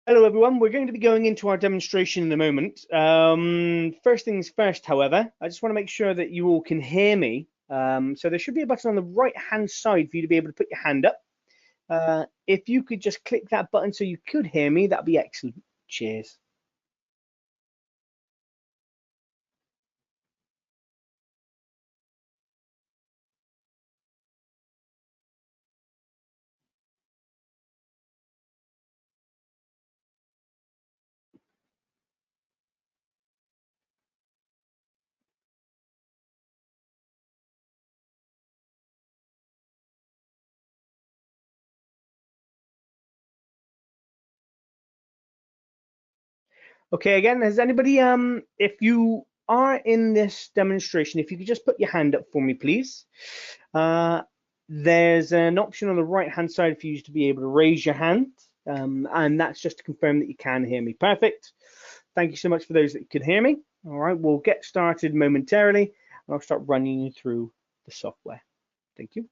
Hello everyone, we're going to be going into our demonstration in a moment. First things first, however, I just want to make sure that you all can hear me. So there should be a button on the right hand side for you to be able to put your hand up. If you could just click that button so you could hear me, that'd be excellent. Cheers. Okay, again, has anybody, if you are in this demonstration, if you could just put your hand up for me, please. There's an option on the right hand side for you to be able to raise your hand, and that's just to confirm that you can hear me. Perfect. Thank you so much for those that could hear me. All right, we'll get started momentarily, and I'll start running you through the software. Thank you.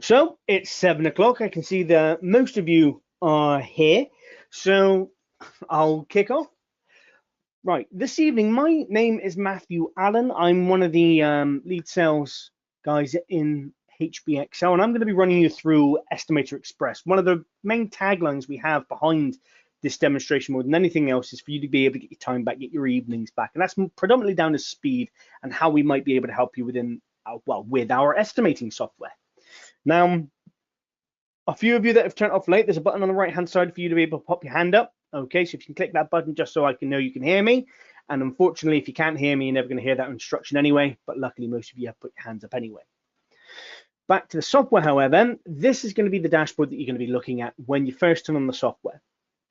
So it's 7 o'clock. I can see that most of you are here. So I'll kick off. Right, this evening, my name is Matthew Allen. I'm one of the lead sales guys in HBXL, and I'm going to be running you through EstimatorXpress. One of the main taglines we have behind this demonstration more than anything else is for you to be able to get your time back, get your evenings back, and that's predominantly down to speed and how we might be able to help you within, with our estimating software. Now, a few of you that have turned off late, there's a button on the right hand side for you to be able to pop your hand up. Okay, so if you can click that button just so I can know you can hear me. And unfortunately, if you can't hear me, you're never going to hear that instruction anyway. But luckily, most of you have put your hands up anyway. Back to the software, however, this is going to be the dashboard that you're going to be looking at when you first turn on the software.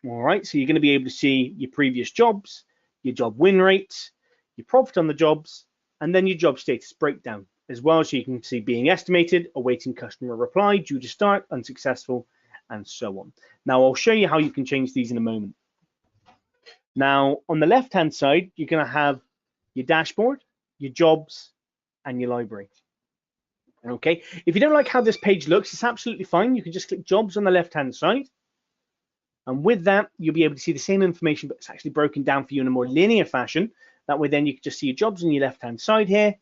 All right, so you're going to be able to see your previous jobs, your job win rates, your profit on the jobs, and then your job status breakdown as well. So you can see being estimated, awaiting customer reply, due to start, unsuccessful, and so on. Now, I'll show you how you can change these in a moment. Now, on the left-hand side, you're going to have your dashboard, your jobs, and your library. Okay, if you don't like how this page looks, it's absolutely fine. You can just click jobs on the left-hand side. And with that, you'll be able to see the same information, but it's actually broken down for you in a more linear fashion. That way, then you can just see your jobs on your left-hand side here,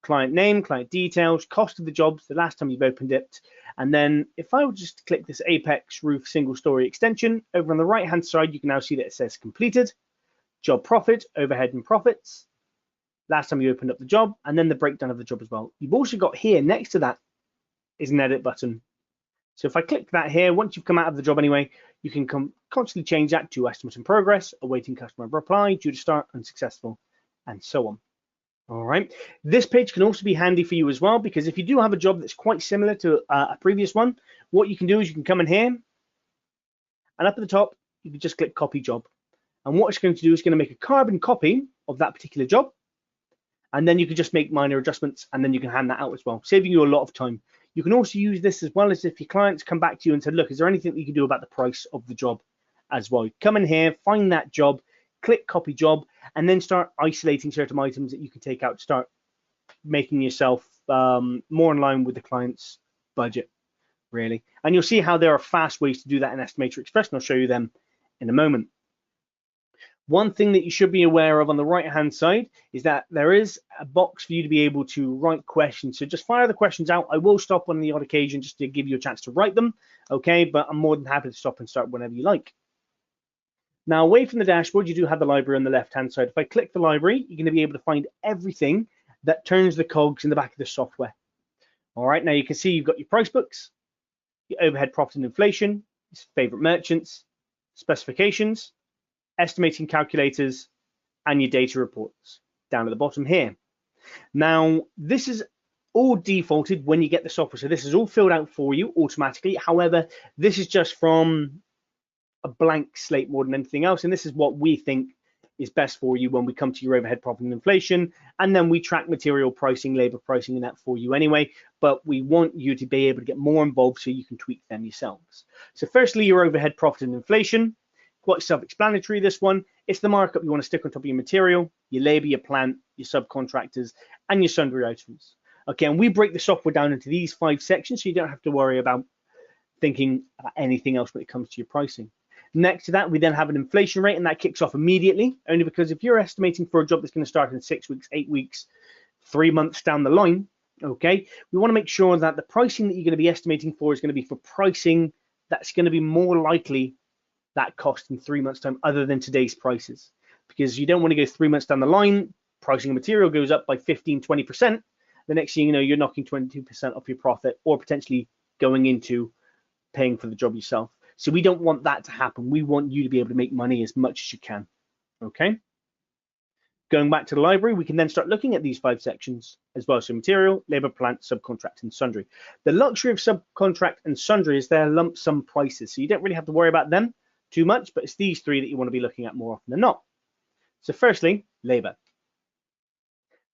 client name, client details, cost of the jobs, the last time you've opened it. And then if I would just click this Apex Roof single story extension, over on the right-hand side, you can now see that it says completed, job profit, overhead and profits, last time you opened up the job, and then the breakdown of the job as well. You've also got here next to that is an edit button. So if I click that here, once you've come out of the job anyway, you can constantly change that to estimate in progress, awaiting customer reply, due to start, unsuccessful, and so on. All right. This page can also be handy for you as well, because if you do have a job that's quite similar to a previous one, what you can do is you can come in here and up at the top, you can just click copy job. And what it's going to do is going to make a carbon copy of that particular job. And then you can just make minor adjustments and then you can hand that out as well, saving you a lot of time. You can also use this as well as if your clients come back to you and said, look, is there anything that you can do about the price of the job as well? You come in here, find that job, click copy job, and then start isolating certain items that you can take out to start making yourself more in line with the client's budget, really. And you'll see how there are fast ways to do that in EstimatorXpress, and I'll show you them in a moment. One thing that you should be aware of on the right-hand side is that there is a box for you to be able to write questions. So just fire the questions out. I will stop on the odd occasion just to give you a chance to write them, okay? But I'm more than happy to stop and start whenever you like. Now, away from the dashboard, you do have the library on the left-hand side. If I click the library, you're going to be able to find everything that turns the cogs in the back of the software. All right, now you can see you've got your price books, your overhead profit and inflation, your favorite merchants, specifications, estimating calculators, and your data reports down at the bottom here. Now, this is all defaulted when you get the software. So this is all filled out for you automatically. However, this is just from a blank slate more than anything else. And this is what we think is best for you when we come to your overhead profit and inflation. And then we track material pricing, labor pricing, and that for you anyway. But we want you to be able to get more involved so you can tweak them yourselves. So firstly, your overhead profit and inflation. Quite self-explanatory, this one. It's the markup you want to stick on top of your material, your labor, your plant, your subcontractors, and your sundry items. Okay, and we break the software down into these 5 sections, so you don't have to worry about thinking about anything else when it comes to your pricing. Next to that, we then have an inflation rate, and that kicks off immediately, only because if you're estimating for a job that's going to start in 6 weeks, 8 weeks, 3 months down the line, okay, we want to make sure that the pricing that you're going to be estimating for is going to be for pricing that's going to be more likely that cost in 3 months' time other than today's prices, because you don't want to go 3 months down the line, pricing of material goes up by 15, 20%. The next thing you know, you're knocking 22% off your profit or potentially going into paying for the job yourself. So we don't want that to happen. We want you to be able to make money as much as you can. Okay. Going back to the library, we can then start looking at these 5 sections as well. So material, labor, plant, subcontract, and sundry. The luxury of subcontract and sundry is their lump sum prices. So you don't really have to worry about them too much, but it's these 3 that you want to be looking at more often than not. So firstly, labor.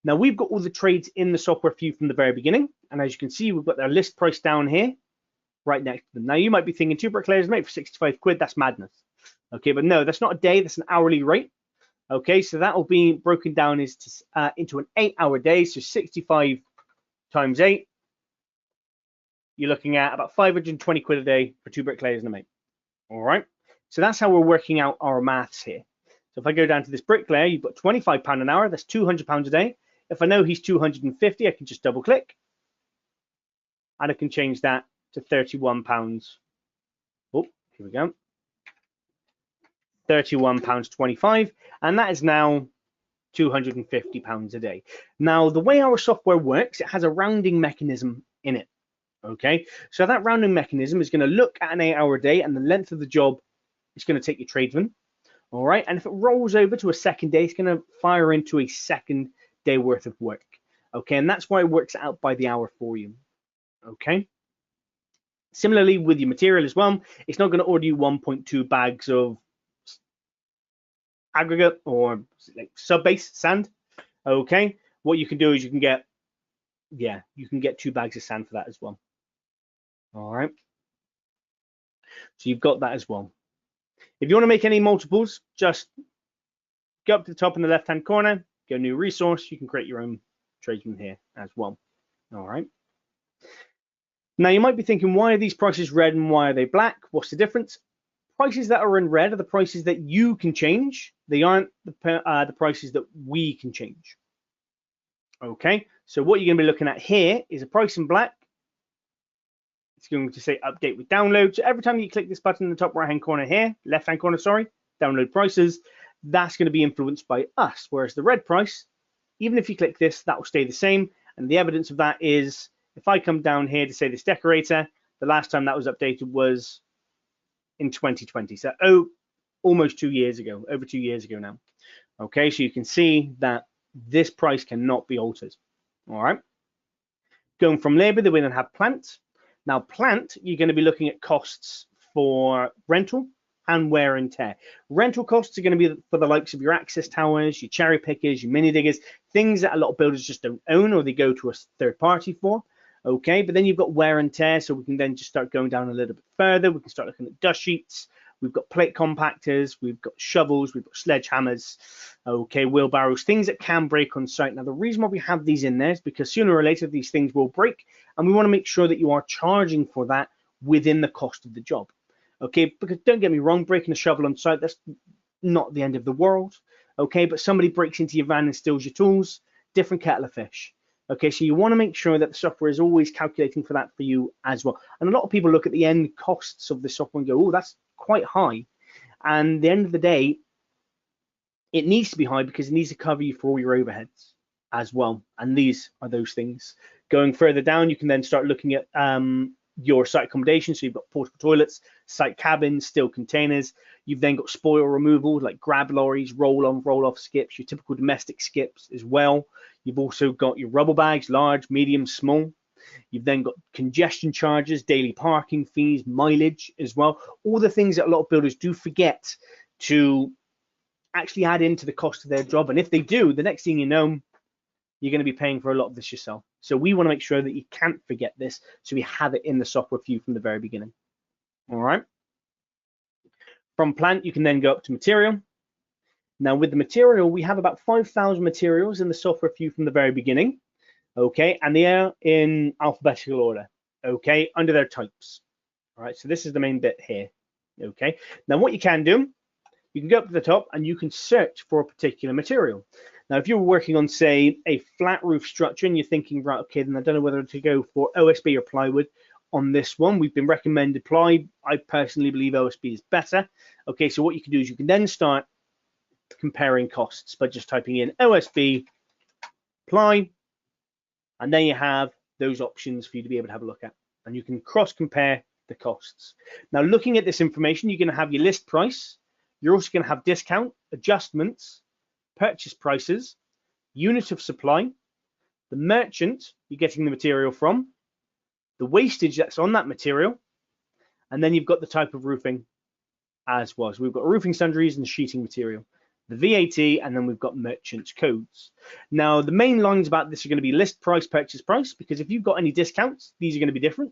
Now we've got all the trades in the software for you from the very beginning. And as you can see, we've got their list price down here, right next to them. Now you might be thinking 2 bricklayers made for 65 quid, that's madness. Okay, but no, that's not a day, that's an hourly rate. Okay, so that will be broken down into an 8-hour day, so 65 times 8. You're looking at about 520 quid a day for 2 bricklayers and a mate. All right, so that's how we're working out our maths here. So if I go down to this bricklayer, you've got £25 an hour, that's £200 a day. If I know he's 250, I can just double click and I can change that to £31. Oh, here we go. £31.25, and that is now £250 a day. Now, the way our software works, it has a rounding mechanism in it. Okay, so that rounding mechanism is going to look at an 8-hour day and the length of the job is going to take your tradesman. All right, and if it rolls over to a second day, it's going to fire into a second day worth of work. Okay, and that's why it works out by the hour for you. Okay. Similarly with your material as well, it's not going to order you 1.2 bags of aggregate or like sub-base sand. Okay, what you can do is you can get 2 bags of sand for that as well. All right, so you've got that as well. If you want to make any multiples, just go up to the top in the left hand corner, go new resource, you can create your own tradesman here as well. All right, now you might be thinking, why are these prices red and why are they black? What's the difference? Prices that are in red are the prices that you can change. They aren't the prices that we can change. Okay, so what you're going to be looking at here is a price in black. It's going to say update with download. So every time you click this button in the top right hand corner here, left hand corner, sorry, download prices, that's going to be influenced by us. Whereas the red price, even if you click this, that will stay the same. And the evidence of that is if I come down here to say this decorator, the last time that was updated was in 2020. So almost 2 years ago, over 2 years ago now. Okay, so you can see that this price cannot be altered. All right. Going from labor, then we then have plant. Now plant, you're going to be looking at costs for rental and wear and tear. Rental costs are going to be for the likes of your access towers, your cherry pickers, your mini diggers, things that a lot of builders just don't own or they go to a third party for. Okay, but then you've got wear and tear, so we can then just start going down a little bit further. We can start looking at dust sheets. we've got plate compactors, we've got shovels, we've got sledgehammers, okay, wheelbarrows, things that can break on site. Now, the reason why we have these in there is because sooner or later these things will break, and we want to make sure that you are charging for that within the cost of the job. Okay, because don't get me wrong, breaking a shovel on site, that's not the end of the world. Okay, but somebody breaks into your van and steals your tools, different kettle of fish. Okay, so you want to make sure that the software is always calculating for that for you as well. And a lot of people look at the end costs of the software and go, oh, that's quite high. And at the end of the day, it needs to be high because it needs to cover you for all your overheads as well. And these are those things. Going further down, you can then start looking at your site accommodation. So you've got portable toilets, site cabins, steel containers. You've then got spoil removal like grab lorries, roll-on, roll-off skips, your typical domestic skips as well. You've also got your rubble bags, large, medium, small. You've then got congestion charges, daily parking fees, mileage as well. All the things that a lot of builders do forget to actually add into the cost of their job. And if they do, the next thing you know, you're going to be paying for a lot of this yourself. So we want to make sure that you can't forget this, so we have it in the software for you from the very beginning. All right. From plant, you can then go up to material. Now with the material, we have about 5,000 materials in the software for you from the very beginning. Okay, and they are in alphabetical order. Okay, under their types. All right, so this is the main bit here. Okay, now what you can do, you can go up to the top and you can search for a particular material. Now, if you're working on, say, a flat roof structure and you're thinking, right, okay, then I don't know whether to go for OSB or plywood on this one. We've been recommended ply. I personally believe OSB is better. Okay, so what you can do is you can then start comparing costs by just typing in OSB, ply, and then you have those options for you to be able to have a look at. And you can cross-compare the costs. Now, looking at this information, you're going to have your list price. You're also going to have discount, adjustments, purchase prices, unit of supply, the merchant you're getting the material from, the wastage that's on that material, and then you've got the type of roofing as well. So we've got roofing sundries and sheeting material, the VAT, and then we've got merchant codes. Now, the main lines about this are going to be list price, purchase price, because if you've got any discounts, these are going to be different.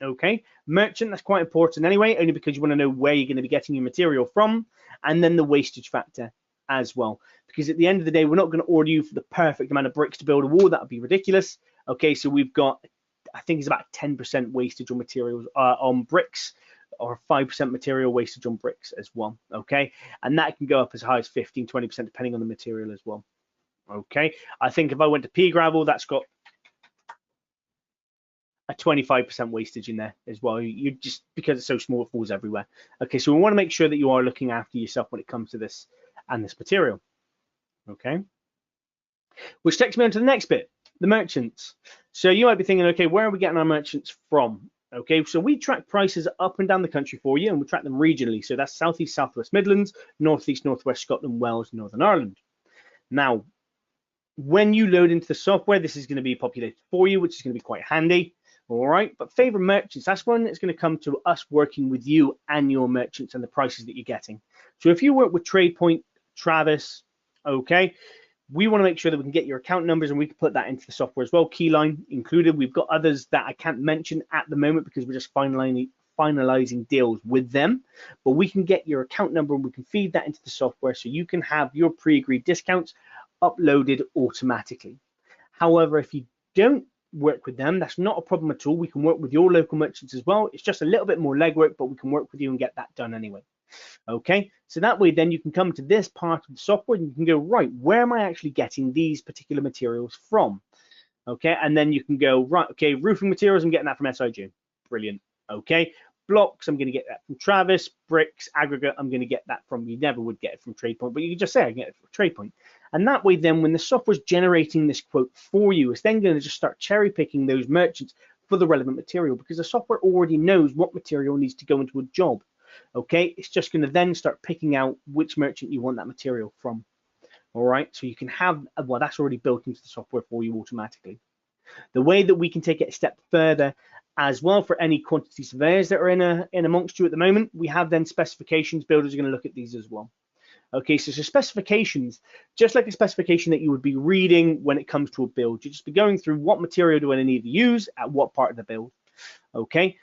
Okay, merchant, that's quite important anyway, only because you want to know where you're going to be getting your material from, and then the wastage factor as well, because at the end of the day, we're not going to order you for the perfect amount of bricks to build a wall. That would be ridiculous. Okay, so we've got, I think it's about 10% wastage on materials on bricks, or 5% material wastage on bricks as well. Okay, and that can go up as high as 15-20% depending on the material as well. Okay, I think if I went to pea gravel, that's got a 25% wastage in there as well. You just, because it's so small, it falls everywhere. Okay, so we want to make sure that you are looking after yourself when it comes to this and this material. Okay, which takes me on to the next bit, the merchants. So you might be thinking, okay, where are we getting our merchants from? Okay, so we track prices up and down the country for you, and we track them regionally. So that's Southeast, Southwest Midlands, Northeast, Northwest Scotland, Wales, Northern Ireland. Now, when you load into the software, this is going to be populated for you, which is going to be quite handy. All right, but favorite merchants, that's when it's going to come to us working with you and your merchants and the prices that you're getting. So if you work with TradePoint, Travis, okay, we want to make sure that we can get your account numbers and we can put that into the software as well, Keyline included. We've got others that I can't mention at the moment because we're just finalizing deals with them, but we can get your account number and we can feed that into the software so you can have your pre-agreed discounts uploaded automatically. However, if you don't work with them, that's not a problem at all. We can work with your local merchants as well. It's just a little bit more legwork, but we can work with you and get that done anyway. Okay, so that way then you can come to this part of the software and you can go, right, where am I actually getting these particular materials from? Okay, and then you can go, right, okay, roofing materials, I'm getting that from SIG. Brilliant. Okay, blocks, I'm going to get that from Travis. Bricks, aggregate, I'm going to get that from, you never would get it from TradePoint, but you can just say I can get it from TradePoint. And that way then when the software's generating this quote for you, it's then going to just start cherry picking those merchants for the relevant material, because the software already knows what material needs to go into a job. Okay, it's just going to then start picking out which merchant you want that material from. All right, so you can have, well, that's already built into the software for you automatically. The way that we can take it a step further as well for any quantity surveyors that are in amongst you at the moment, we have then specifications. Builders are going to look at these as well. Okay, so specifications, just like a specification that you would be reading when it comes to a build, you just be going through what material do I need to use at what part of the build. Okay,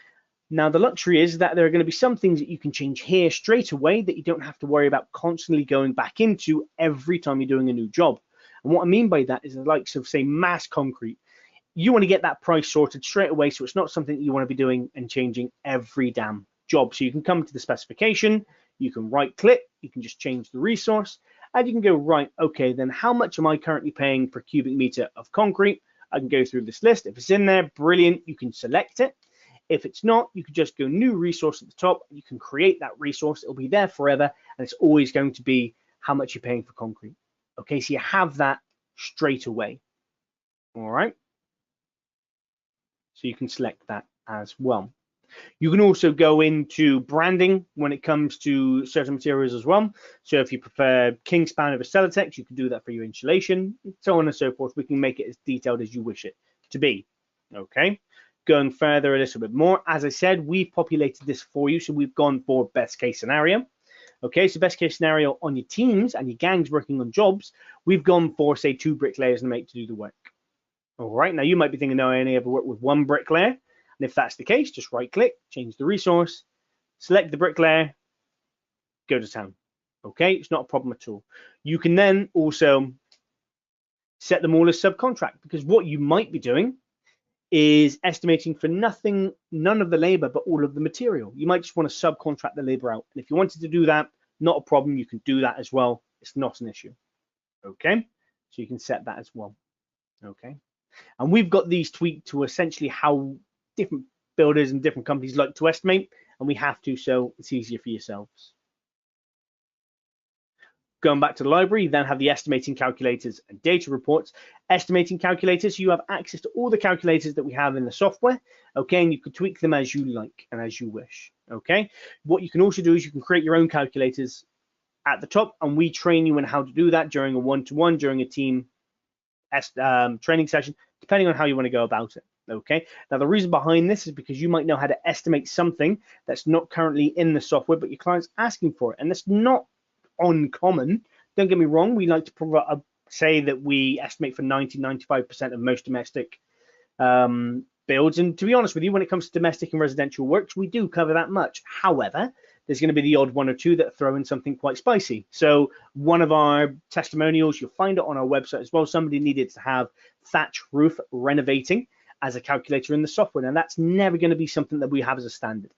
Now, the luxury is that there are going to be some things that you can change here straight away that you don't have to worry about constantly going back into every time you're doing a new job. And what I mean by that is the likes of, say, mass concrete. You want to get that price sorted straight away, so it's not something that you want to be doing and changing every damn job. So you can come to the specification, you can right click, you can just change the resource, and you can go, right, okay, then how much am I currently paying per cubic meter of concrete? I can go through this list. If it's in there, brilliant, you can select it. If it's not, you can just go new resource at the top. You can create that resource. It'll be there forever, and it's always going to be how much you're paying for concrete. Okay, so you have that straight away. All right. So you can select that as well. You can also go into branding when it comes to certain materials as well. So if you prefer Kingspan over Celotex, you can do that for your insulation, so on and so forth. We can make it as detailed as you wish it to be. Okay. Going further a little bit more, as I said, we've populated this for you. So we've gone for best case scenario. Okay, so best case scenario on your teams and your gangs working on jobs, we've gone for, say, 2 bricklayers and a mate to do the work. All right, now you might be thinking, no, I only ever work with 1 bricklayer. And if that's the case, just right click, change the resource, select the bricklayer, go to town. Okay, it's not a problem at all. You can then also set them all as subcontract, because what you might be doing is estimating for none of the labor, but all of the material. You might just want to subcontract the labor out. And if you wanted to do that, not a problem, you can do that as well. It's not an issue. Okay, so you can set that as well. Okay. And we've got these tweaked to essentially how different builders and different companies like to estimate, and we have to, so it's easier for yourselves. Going back to the library, you then have the estimating calculators and data reports. Estimating calculators, you have access to all the calculators that we have in the software, okay, and you can tweak them as you like and as you wish, okay. What you can also do is you can create your own calculators at the top, and we train you in how to do that during a one-to-one, during a team training session, depending on how you want to go about it. Okay. Now, the reason behind this is because you might know how to estimate something that's not currently in the software, but your client's asking for it, and that's not uncommon. Don't get me wrong. We like to say that we estimate for 90-95% of most domestic builds, and to be honest with you, when it comes to domestic and residential works, we do cover that much. However, there's going to be the odd one or two that throw in something quite spicy. So one of our testimonials, you'll find it on our website as well. Somebody needed to have thatch roof renovating as a calculator in the software. And that's never going to be something that we have as a standard.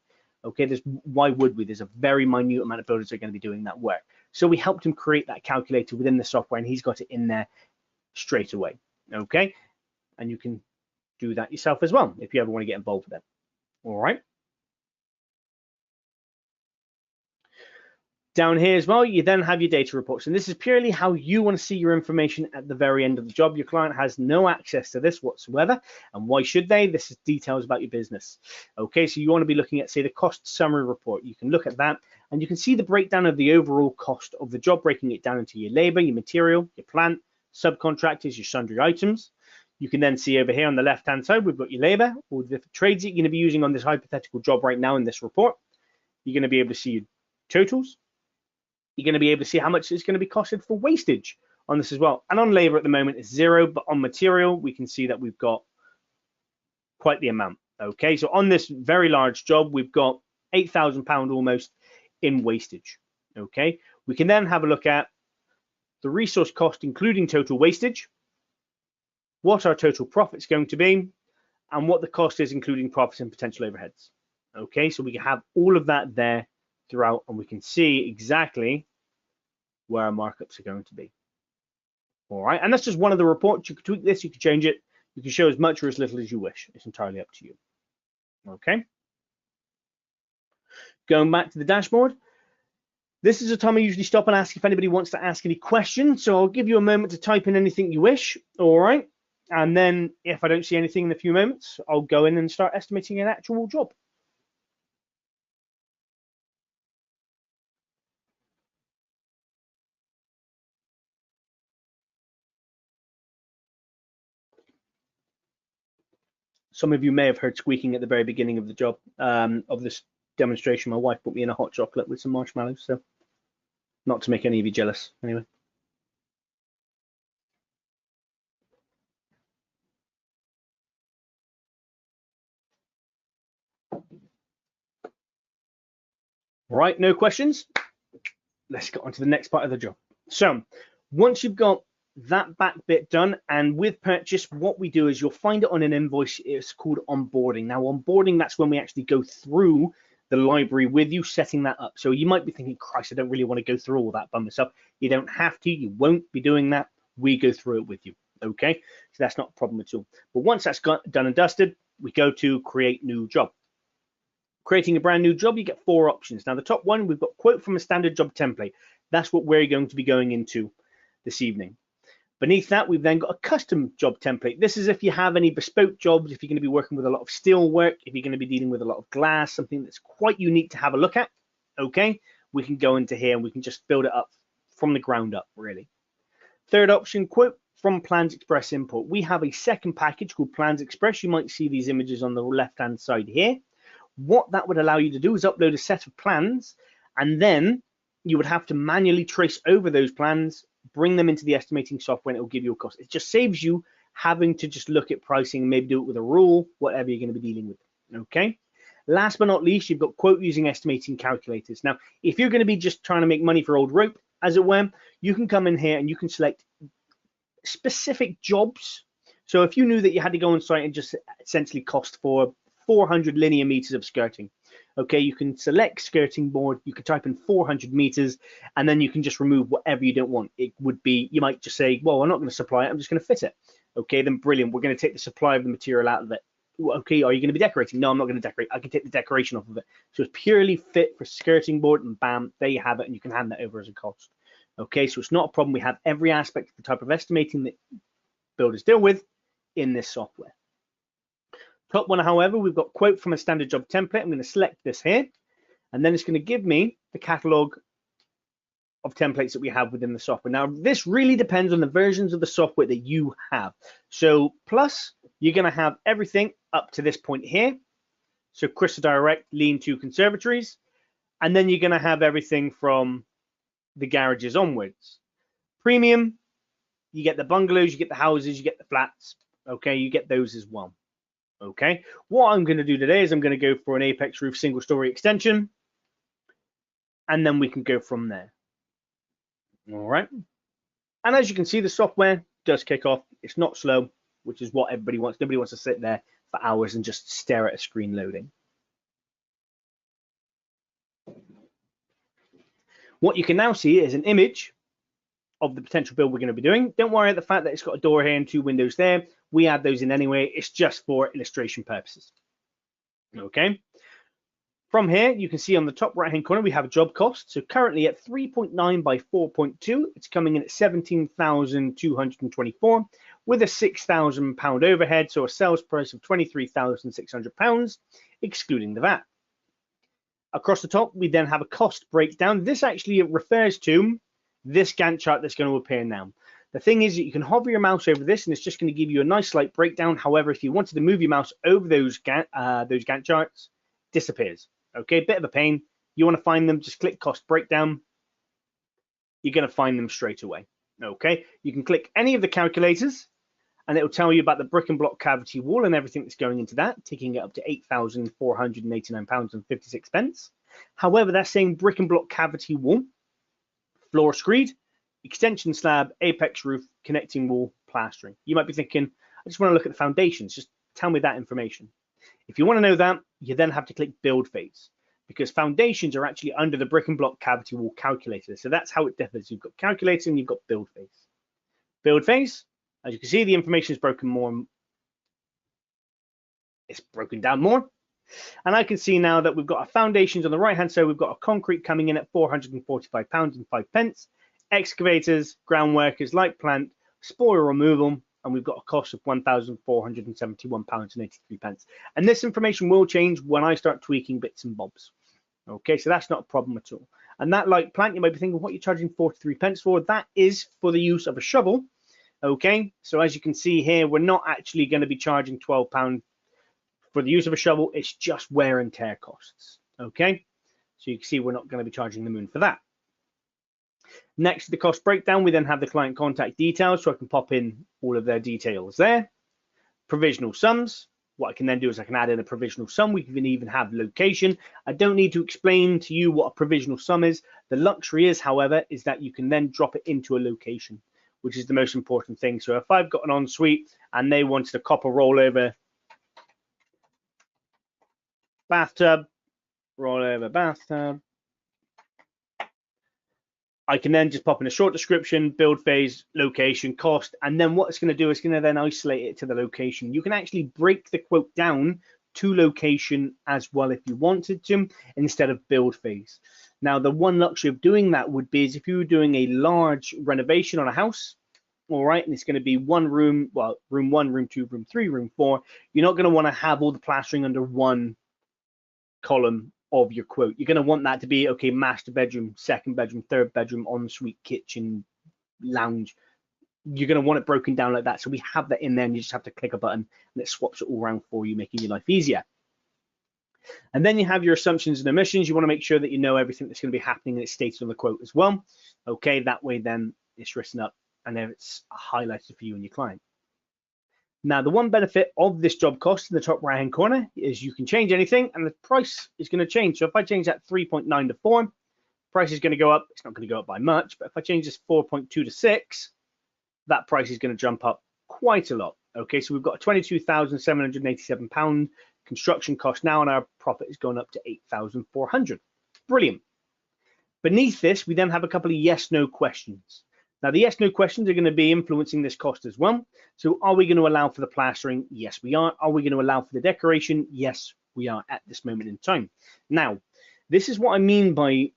Okay, why would we? There's a very minute amount of builders that are going to be doing that work. So we helped him create that calculator within the software, and he's got it in there straight away. Okay, and you can do that yourself as well if you ever want to get involved with it. All right. Down here as well, you then have your data reports, and this is purely how you want to see your information at the very end of the job. Your client has no access to this whatsoever, and why should they? This is details about your business. Okay, so you want to be looking at, say, the cost summary report. You can look at that, and you can see the breakdown of the overall cost of the job, breaking it down into your labor, your material, your plant, subcontractors, your sundry items. You can then see over here on the left-hand side, we've got your labor, all the different trades that you're going to be using on this hypothetical job right now in this report. You're going to be able to see your totals. You're going to be able to see how much it's going to be costed for wastage on this as well. And on labor at the moment it's 0, but on material we can see that we've got quite the amount. Okay, so on this very large job we've got £8,000 almost in wastage. Okay, we can then have a look at the resource cost including total wastage, what our total profit's going to be, and what the cost is including profits and potential overheads. Okay, so we can have all of that there throughout, and we can see exactly where our markups are going to be. All right, and that's just one of the reports. You can tweak this, you can change it, you can show as much or as little as you wish. It's entirely up to you. Okay, going back to the dashboard, this is a time I usually stop and ask if anybody wants to ask any questions, so I'll give you a moment to type in anything you wish. All right, and then if I don't see anything in a few moments, I'll go in and start estimating an actual job. Some of you may have heard squeaking at the very beginning of the job, of this demonstration. My wife put me in a hot chocolate with some marshmallows, so not to make any of you jealous anyway. All right, no questions? Let's get on to the next part of the job. So once you've got that back bit done, and with purchase, what we do is you'll find it on an invoice. It's called onboarding. Now, onboarding, that's when we actually go through the library with you, setting that up. So you might be thinking, Christ, I don't really want to go through all that by myself. You don't have to. You won't be doing that. We go through it with you. Okay, so that's not a problem at all. But once that's got done and dusted, we go to create new job. Creating a brand new job, you get 4 options. Now, the top one, we've got quote from a standard job template. That's what we're going to be going into this evening. Beneath that, we've then got a custom job template. This is if you have any bespoke jobs, if you're going to be working with a lot of steel work, if you're going to be dealing with a lot of glass, something that's quite unique to have a look at, okay? We can go into here and we can just build it up from the ground up, really. Third option, quote from Express import. We have a second package called Express. You might see these images on the left-hand side here. What that would allow you to do is upload a set of plans, and then you would have to manually trace over those plans, bring them into the estimating software, and it will give you a cost. It just saves you having to just look at pricing, maybe do it with a rule, whatever you're going to be dealing with. Okay. Last but not least, you've got quote using estimating calculators. Now, if you're going to be just trying to make money for old rope, as it were, you can come in here and you can select specific jobs. So if you knew that you had to go on site and just essentially cost for 400 linear meters of skirting, okay, you can select skirting board, you can type in 400 meters, and then you can just remove whatever you don't want. It would be, you might just say, well, I'm not going to supply it, I'm just going to fit it. Okay, then brilliant, we're going to take the supply of the material out of it. Okay, are you going to be decorating? No, I'm not going to decorate. I can take the decoration off of it. So it's purely fit for skirting board, and bam, there you have it, and you can hand that over as a cost. Okay, so it's not a problem. We have every aspect of the type of estimating that builders deal with in this software. Top one, however, we've got quote from a standard job template. I'm going to select this here, and then it's going to give me the catalog of templates that we have within the software. Now, this really depends on the versions of the software that you have. So Plus, you're going to have everything up to this point here. So Crystal Direct, Lean-to Conservatories, and then you're going to have everything from the garages onwards. Premium, you get the bungalows, you get the houses, you get the flats. Okay, you get those as well. Okay, what I'm going to do today is I'm going to go for an Apex roof single story extension, and then we can go from there. All right, and as you can see, the software does kick off. It's not slow, which is what everybody wants. Nobody wants to sit there for hours and just stare at a screen loading. What you can now see is an image of the potential build we're going to be doing. Don't worry about the fact that it's got a door here and 2 windows there. We add those in anyway. It's just for illustration purposes. Okay. From here, you can see on the top right-hand corner, we have a job cost. So currently at 3.9 by 4.2, it's coming in at 17,224 with a £6,000 overhead. So a sales price of £23,600, excluding the VAT. Across the top, we then have a cost breakdown. This actually refers to this Gantt chart that's going to appear now. The thing is that you can hover your mouse over this and it's just going to give you a nice slight breakdown. However, if you wanted to move your mouse over those Gantt charts, disappears. Okay, bit of a pain. You want to find them, just click cost breakdown. You're going to find them straight away. Okay, you can click any of the calculators and it will tell you about the brick and block cavity wall and everything that's going into that, taking it up to £8,489.56. However, that same brick and block cavity wall, floor screed, extension slab, apex roof, connecting wall, plastering. You might be thinking, I just want to look at the foundations. Just tell me that information. If you want to know that, you then have to click build phase, because foundations are actually under the brick and block cavity wall calculator. So that's how it differs. You've got calculator and you've got build phase. Build phase, as you can see, the information is broken more. It's broken down more. And I can see now that we've got our foundations on the right hand side. We've got a concrete coming in at £445.05. Excavators, ground workers, light plant, spoil removal, and we've got a cost of £1,471.83. And this information will change when I start tweaking bits and bobs. Okay, so that's not a problem at all. And that light plant, you might be thinking, what are you charging 43 pence for? That is for the use of a shovel. Okay, so as you can see here, we're not actually going to be charging £12 for the use of a shovel. It's just wear and tear costs. Okay, so you can see we're not going to be charging the moon for that. Next to the cost breakdown, we then have the client contact details, so I can pop in all of their details there. Provisional sums, What I can then do is I can add in a provisional sum. We can even have location. I don't need to explain to you what a provisional sum is. The luxury is, however, is that you can then drop it into a location, which is the most important thing. So if I've got an ensuite and they wanted a copper rollover bathtub, I can then just pop in a short description, build phase, location, cost, and then what it's going to do is going to then isolate it to the location. You can actually break the quote down to location as well if you wanted to, instead of build phase. Now, the one luxury of doing that would be is if you were doing a large renovation on a house, all right, and it's going to be one room, well, room 1, room 2, room 3, room 4, you're not going to want to have all the plastering under one column of your quote. You're going to want that to be, okay, master bedroom, second bedroom, third bedroom, ensuite, kitchen, lounge. You're going to want it broken down like that. So we have that in there, and you just have to click a button and it swaps it all around for you, making your life easier. And then you have your assumptions and omissions. You want to make sure that you know everything that's going to be happening and it's stated on the quote as well. Okay, that way then it's written up and then it's highlighted for you and your client. Now, the one benefit of this job cost in the top right hand corner is you can change anything and the price is going to change. So if I change that 3.9 to 4, price is going to go up. It's not going to go up by much, but if I change this 4.2 to 6, that price is going to jump up quite a lot. Okay, so we've got a £22,787 construction cost now, and our profit is going up to 8,400. Brilliant. Beneath this, we then have a couple of yes/no questions. Now, the yes/no questions are going to be influencing this cost as well. So are we going to allow for the plastering? Yes, we are. Are we going to allow for the decoration? Yes, we are at this moment in time. Now, this is what I mean by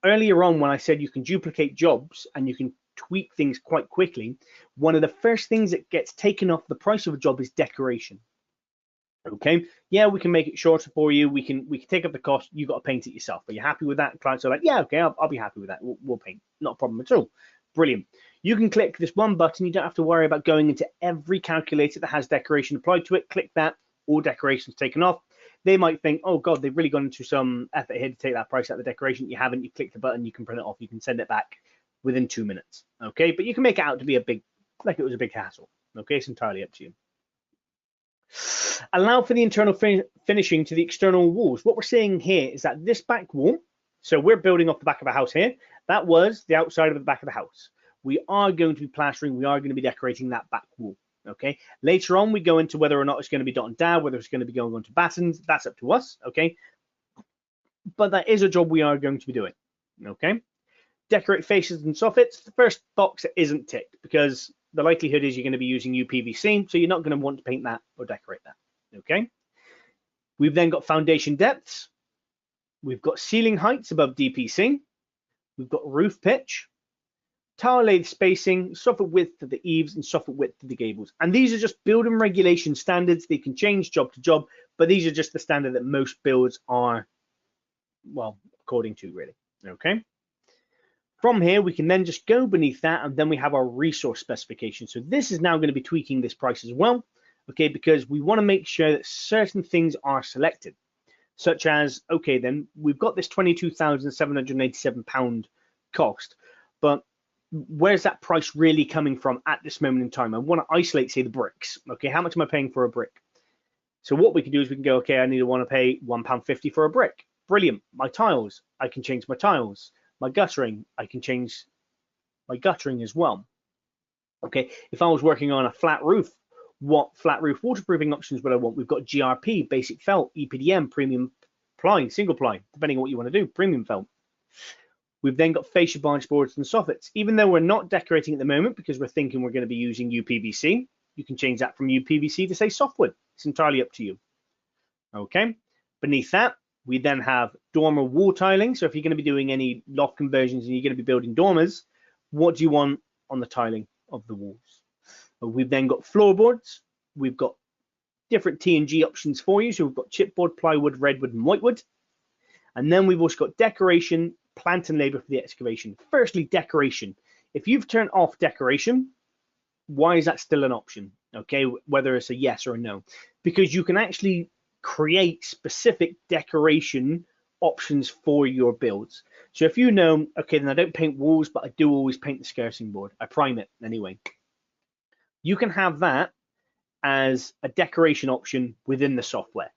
earlier on when I said you can duplicate jobs and you can tweak things quite quickly. One of the first things that gets taken off the price of a job is decoration. Okay, yeah, we can make it shorter for you. We can take up the cost. You got to paint it yourself. Are you happy with that? Clients are like, yeah, okay, I'll be happy with that. We'll paint. Not a problem at all. Brilliant. You can click this one button. You don't have to worry about going into every calculator that has decoration applied to it. Click that. All decorations taken off. They might think, oh God, they've really gone into some effort here to take that price out of the decoration. You haven't. You click the button. You can print it off. You can send it back within 2 minutes. Okay, but you can make it out to be like it was a big hassle. Okay, it's entirely up to you. Allow for the internal finishing to the external walls. What we're seeing here is that this back wall, so we're building off the back of a house here. That was the outside of the back of the house. We are going to be plastering. We are going to be decorating that back wall. Okay. Later on, we go into whether or not it's going to be dot and dab, whether it's going to be going on to battens. That's up to us. Okay. But that is a job we are going to be doing. Okay. Decorate faces and soffits. The first box that isn't ticked because the likelihood is you're going to be using UPVC, so you're not going to want to paint that or decorate that. Okay. We've then got foundation depths. We've got ceiling heights above DPC. We've got roof pitch, tile lathe spacing, soffit width to the eaves, and soffit width to the gables. And these are just building regulation standards. They can change job to job, but these are just the standard that most builds are, well, according to really. Okay. From here, we can then just go beneath that, and then we have our resource specification. So this is now going to be tweaking this price as well, okay, because we want to make sure that certain things are selected, such as, okay, then we've got this £22,787 cost, but where's that price really coming from at this moment in time? I want to isolate, say, the bricks. Okay, how much am I paying for a brick? So what we can do is we can go, okay, I need to want to pay £1.50 for a brick. Brilliant. My tiles, I can change my tiles. My guttering, I can change my guttering as well. Okay, if I was working on a flat roof, what flat roof waterproofing options would I want? We've got GRP, basic felt, EPDM, premium ply, single ply, depending on what you want to do, premium felt. We've then got fascia barge boards and soffits. Even though we're not decorating at the moment because we're thinking we're going to be using UPVC, you can change that from UPVC to say softwood. It's entirely up to you. Okay, beneath that, we then have dormer wall tiling. So if you're going to be doing any loft conversions and you're going to be building dormers, what do you want on the tiling of the walls? We've then got floorboards. We've got different T&G options for you. So we've got chipboard, plywood, redwood, and whitewood. And then we've also got decoration, plant and labor for the excavation. Firstly, decoration. If you've turned off decoration, why is that still an option? Okay, whether it's a yes or a no, because you can actually create specific decoration options for your builds. So if you know, okay, then I don't paint walls, but I do always paint the skirting board. I prime it anyway. You can have that as a decoration option within the software.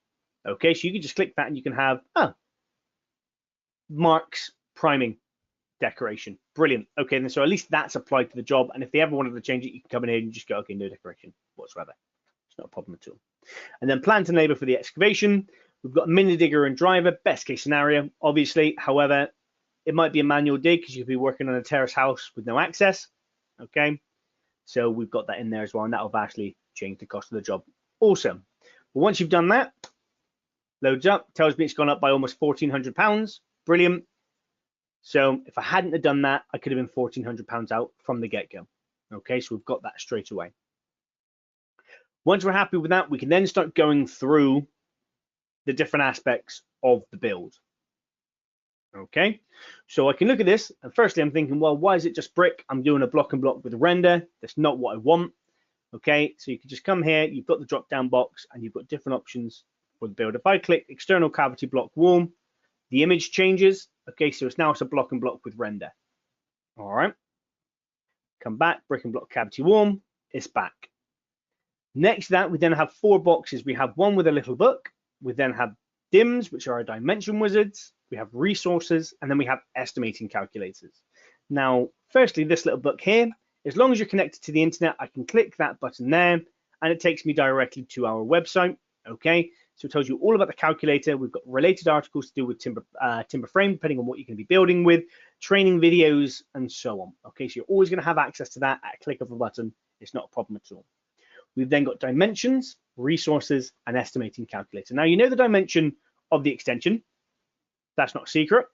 Okay, so you can just click that and you can have marks priming decoration. Brilliant. Okay, then so at least that's applied to the job. And if they ever wanted to change it, you can come in here and just go, okay, no decoration whatsoever. It's not a problem at all. And then plant and labor for the excavation. We've got a mini digger and driver, best case scenario, obviously. However, it might be a manual dig because you could be working on a terrace house with no access. Okay, so we've got that in there as well, and that will vastly change the cost of the job. Awesome. But once you've done that, loads up, tells me it's gone up by almost £1,400. Brilliant. So if I hadn't have done that, I could have been £1,400 out from the get-go. Okay, so we've got that straight away. Once we're happy with that, we can then start going through the different aspects of the build. Okay, so I can look at this, and firstly I'm thinking, well, why is it just brick? I'm doing a block and block with a render. That's not what I want. Okay, so you can just come here, you've got the drop down box, and you've got different options for the build. If I click external cavity block wall, the image changes. Okay, so it's now a block and block with render. All right, come back, brick and block cavity wall, it's back. Next to that, we then have 4 boxes. We have one with a little book. We then have dims, which are our dimension wizards. We have resources, and then we have estimating calculators. Now, firstly, this little book here, as long as you're connected to the internet, I can click that button there, and it takes me directly to our website. Okay, so it tells you all about the calculator. We've got related articles to do with timber frame, depending on what you're going to be building with, training videos, and so on. Okay, so you're always going to have access to that at a click of a button. It's not a problem at all. We've then got dimensions, resources, and estimating calculator. Now, you know the dimension of the extension. That's not a secret.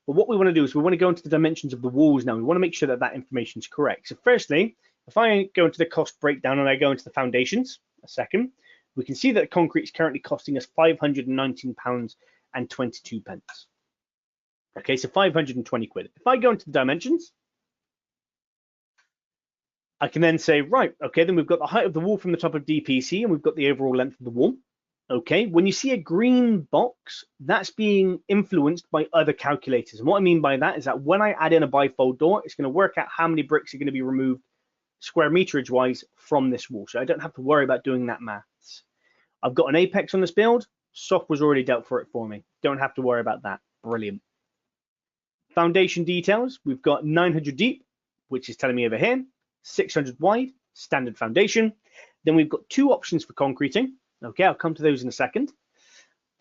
But what we want to do is we want to go into the dimensions of the walls now. We want to make sure that that information is correct. So firstly, if I go into the cost breakdown and I go into the foundations, a second, we can see that concrete is currently costing us £519.22. Okay, so 520 quid. If I go into the dimensions, I can then say, right, okay, then we've got the height of the wall from the top of DPC and we've got the overall length of the wall. Okay, when you see a green box, that's being influenced by other calculators. And what I mean by that is that when I add in a bifold door, it's going to work out how many bricks are going to be removed square meterage wise from this wall. So I don't have to worry about doing that maths. I've got an apex on this build. Software's already dealt for it for me. Don't have to worry about that. Brilliant. Foundation details, we've got 900 deep, which is telling me over here, 600 wide, standard foundation. Then we've got 2 options for concreting. Okay, I'll come to those in a second.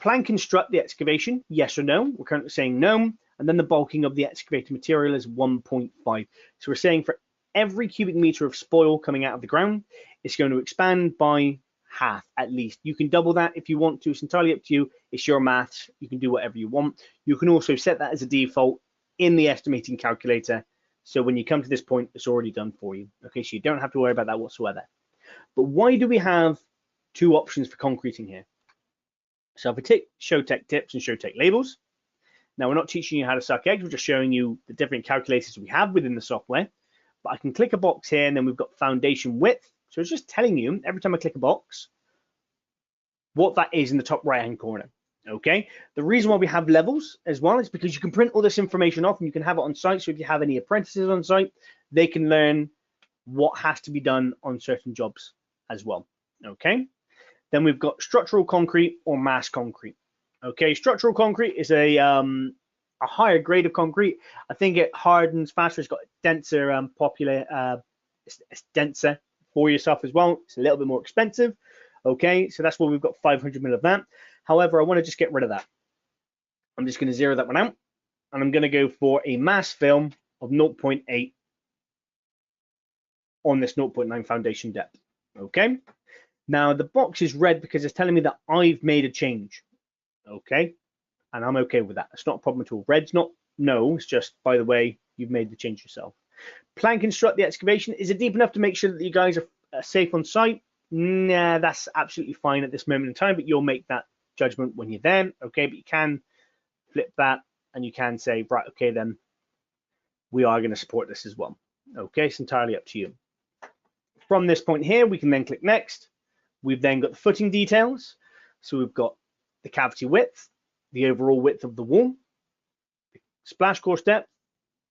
Plank and strut the excavation, yes or no. We're currently saying no. And then the bulking of the excavated material is 1.5. So we're saying for every cubic meter of spoil coming out of the ground, it's going to expand by half at least. You can double that if you want to. It's entirely up to you. It's your maths. You can do whatever you want. You can also set that as a default in the estimating calculator. So when you come to this point, it's already done for you. Okay, so you don't have to worry about that whatsoever. But why do we have 2 options for concreting here? So if we take show tech tips and show tech labels, now we're not teaching you how to suck eggs, we're just showing you the different calculators we have within the software. But I can click a box here and then we've got foundation width. So it's just telling you every time I click a box what that is in the top right hand corner. Okay, the reason why we have levels as well is because you can print all this information off and you can have it on site. So if you have any apprentices on site, they can learn what has to be done on certain jobs as well. Okay, then we've got structural concrete or mass concrete. Okay, structural concrete is a higher grade of concrete. I think it hardens faster. It's got denser it's denser for yourself as well. It's a little bit more expensive. Okay, so that's why we've got 500 mil of that. However, I want to just get rid of that. I'm just going to zero that one out, and I'm going to go for a mass film of 0.8 on this 0.9 foundation depth. Okay, now the box is red because it's telling me that I've made a change. Okay, and I'm okay with that. It's not a problem at all. Red's not no, it's just, by the way, you've made the change yourself. Plank and strut the excavation. Is it deep enough to make sure that you guys are safe on site? Nah, that's absolutely fine at this moment in time, but you'll make that judgment when you're there. Okay, but you can flip that and you can say, right, okay, then we are going to support this as well. Okay, it's entirely up to you. From this point here, we can then click next. We've then got the footing details. So we've got the cavity width, the overall width of the wall, splash course depth,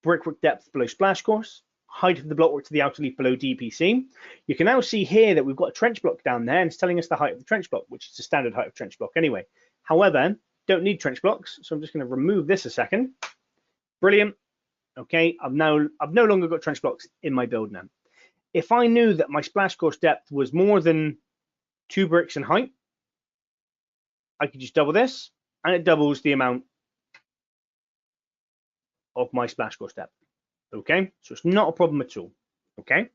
brickwork depth below splash course, height of the block to the outer leaf below DPC. You can now see here that we've got a trench block down there, and it's telling us the height of the trench block, which is the standard height of trench block anyway. However, don't need trench blocks, so I'm just going to remove this a second. Brilliant. Okay, I've no longer got trench blocks in my build now. If I knew that my splash course depth was more than 2 bricks in height, I could just double this, and it doubles the amount of my splash course depth. Okay, so it's not a problem at all. Okay,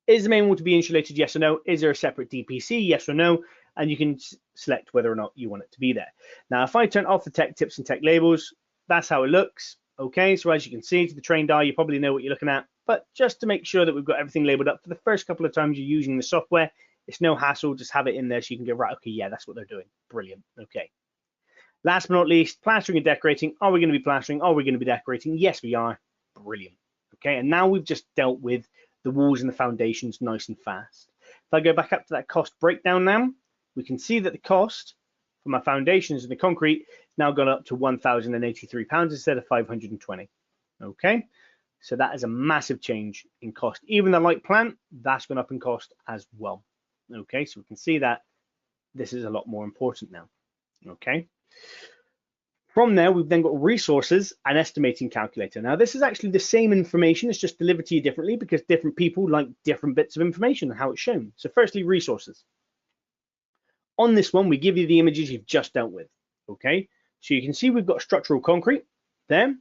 is the main wall to be insulated? Yes or no. Is there a separate DPC? Yes or no. And you can select whether or not you want it to be there. Now, if I turn off the tech tips and tech labels, that's how it looks. Okay, so as you can see to the trained eye, you probably know what you're looking at, but just to make sure that we've got everything labeled up for the first couple of times you're using the software, it's no hassle, just have it in there so you can go, right, okay, yeah, that's what they're doing. Brilliant. Okay. Last but not least, plastering and decorating. Are we going to be plastering? Are we going to be decorating? Yes, we are. Brilliant. Okay, and now we've just dealt with the walls and the foundations nice and fast. If I go back up to that cost breakdown now, we can see that the cost for my foundations and the concrete now gone up to £1,083 instead of 520. Okay, so that is a massive change in cost. Even the light plant, that's gone up in cost as well. Okay, so we can see that this is a lot more important now. Okay, from there we've then got resources and estimating calculator. Now this is actually the same information, it's just delivered to you differently because different people like different bits of information and how it's shown. So firstly, resources. On this one, we give you the images you've just dealt with. Okay, so you can see we've got structural concrete there,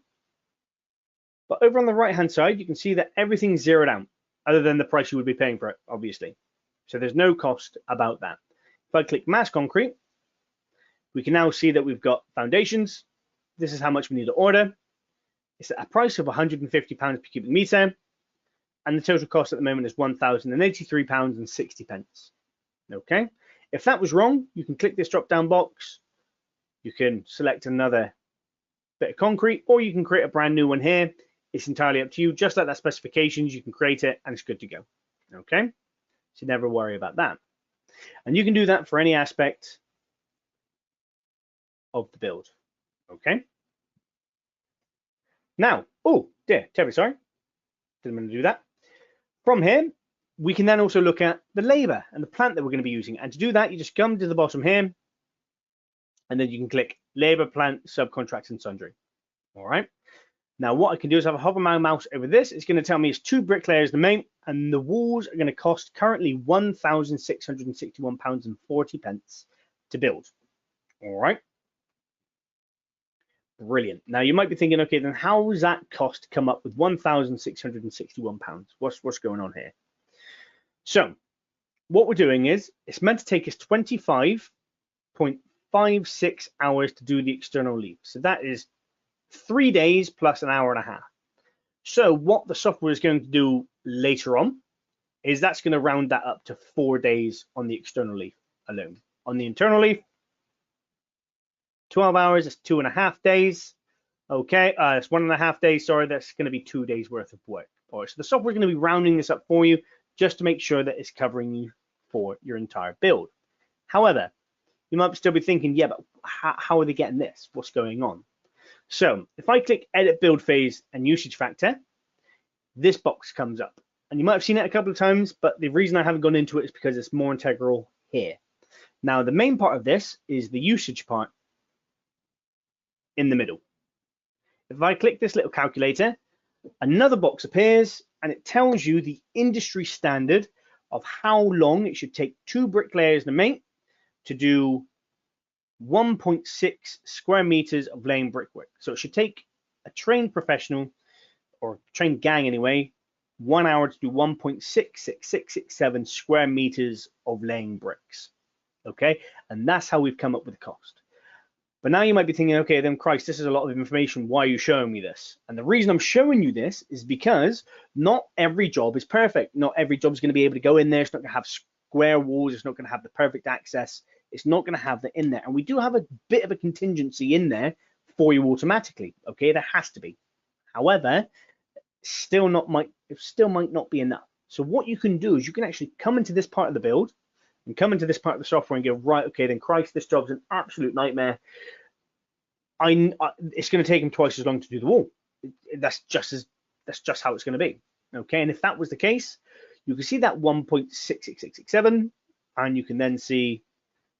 but over on the right hand side you can see that everything's zeroed out other than the price you would be paying for it, obviously. So there's no cost about that. If I click mass concrete, we can now see that we've got foundations. This is how much we need to order. It's at a price of £150 per cubic meter, and the total cost at the moment is £1,083.60. Okay, if that was wrong, you can click this drop down box. You can select another bit of concrete, or you can create a brand new one here. It's entirely up to you. Just like that specifications, you can create it and it's good to go. Okay, so never worry about that. And you can do that for any aspect of the build. Okay. Now, oh dear, terribly sorry. Didn't mean to do that. From here, we can then also look at the labor and the plant that we're going to be using. And to do that, you just come to the bottom here, and then you can click labor, plant, subcontracts, and sundry. All right. Now, what I can do is have a hover my mouse over this. It's going to tell me it's 2 bricklayers to make, and the walls are going to cost currently £1,661.40 to build. All right. Brilliant. Now you might be thinking, okay, then how does that cost come up with £1,661? What's going on here? So what we're doing is it's meant to take us 25.56 hours to do the external leaf. So that is 3 days plus an hour and a half. So what the software is going to do later on is that's going to round that up to 4 days on the external leaf alone. On the internal leaf, 12 hours is 2.5 days. Okay, it's 1.5 days. Sorry, that's going to be 2 days worth of work. All right, so the software is going to be rounding this up for you just to make sure that it's covering you for your entire build. However, you might still be thinking, yeah, but how are they getting this? What's going on? So if I click edit build phase and usage factor, this box comes up. And you might have seen it a couple of times, but the reason I haven't gone into it is because it's more integral here. Now, the main part of this is the usage part in the middle. If I click this little calculator, another box appears and it tells you the industry standard of how long it should take 2 bricklayers to make to do 1.6 square meters of laying brickwork. So it should take a trained professional, or trained gang anyway, 1 hour to do 1.66667 square meters of laying bricks. Okay, and that's how we've come up with the cost. But now you might be thinking, okay, then Christ, this is a lot of information. Why are you showing me this? And the reason I'm showing you this is because not every job is perfect. Not every job is going to be able to go in there. It's not going to have square walls. It's not going to have the perfect access. It's not going to have that in there. And we do have a bit of a contingency in there for you automatically. Okay, there has to be. However, it still might not be enough. So what you can do is you can actually come into this part of the build and come into this part of the software and go, right, okay, then Christ, this job's an absolute nightmare. It's going to take him twice as long to do the wall. That's That's just how it's going to be. Okay, and if that was the case, you can see that 1.66667, and you can then see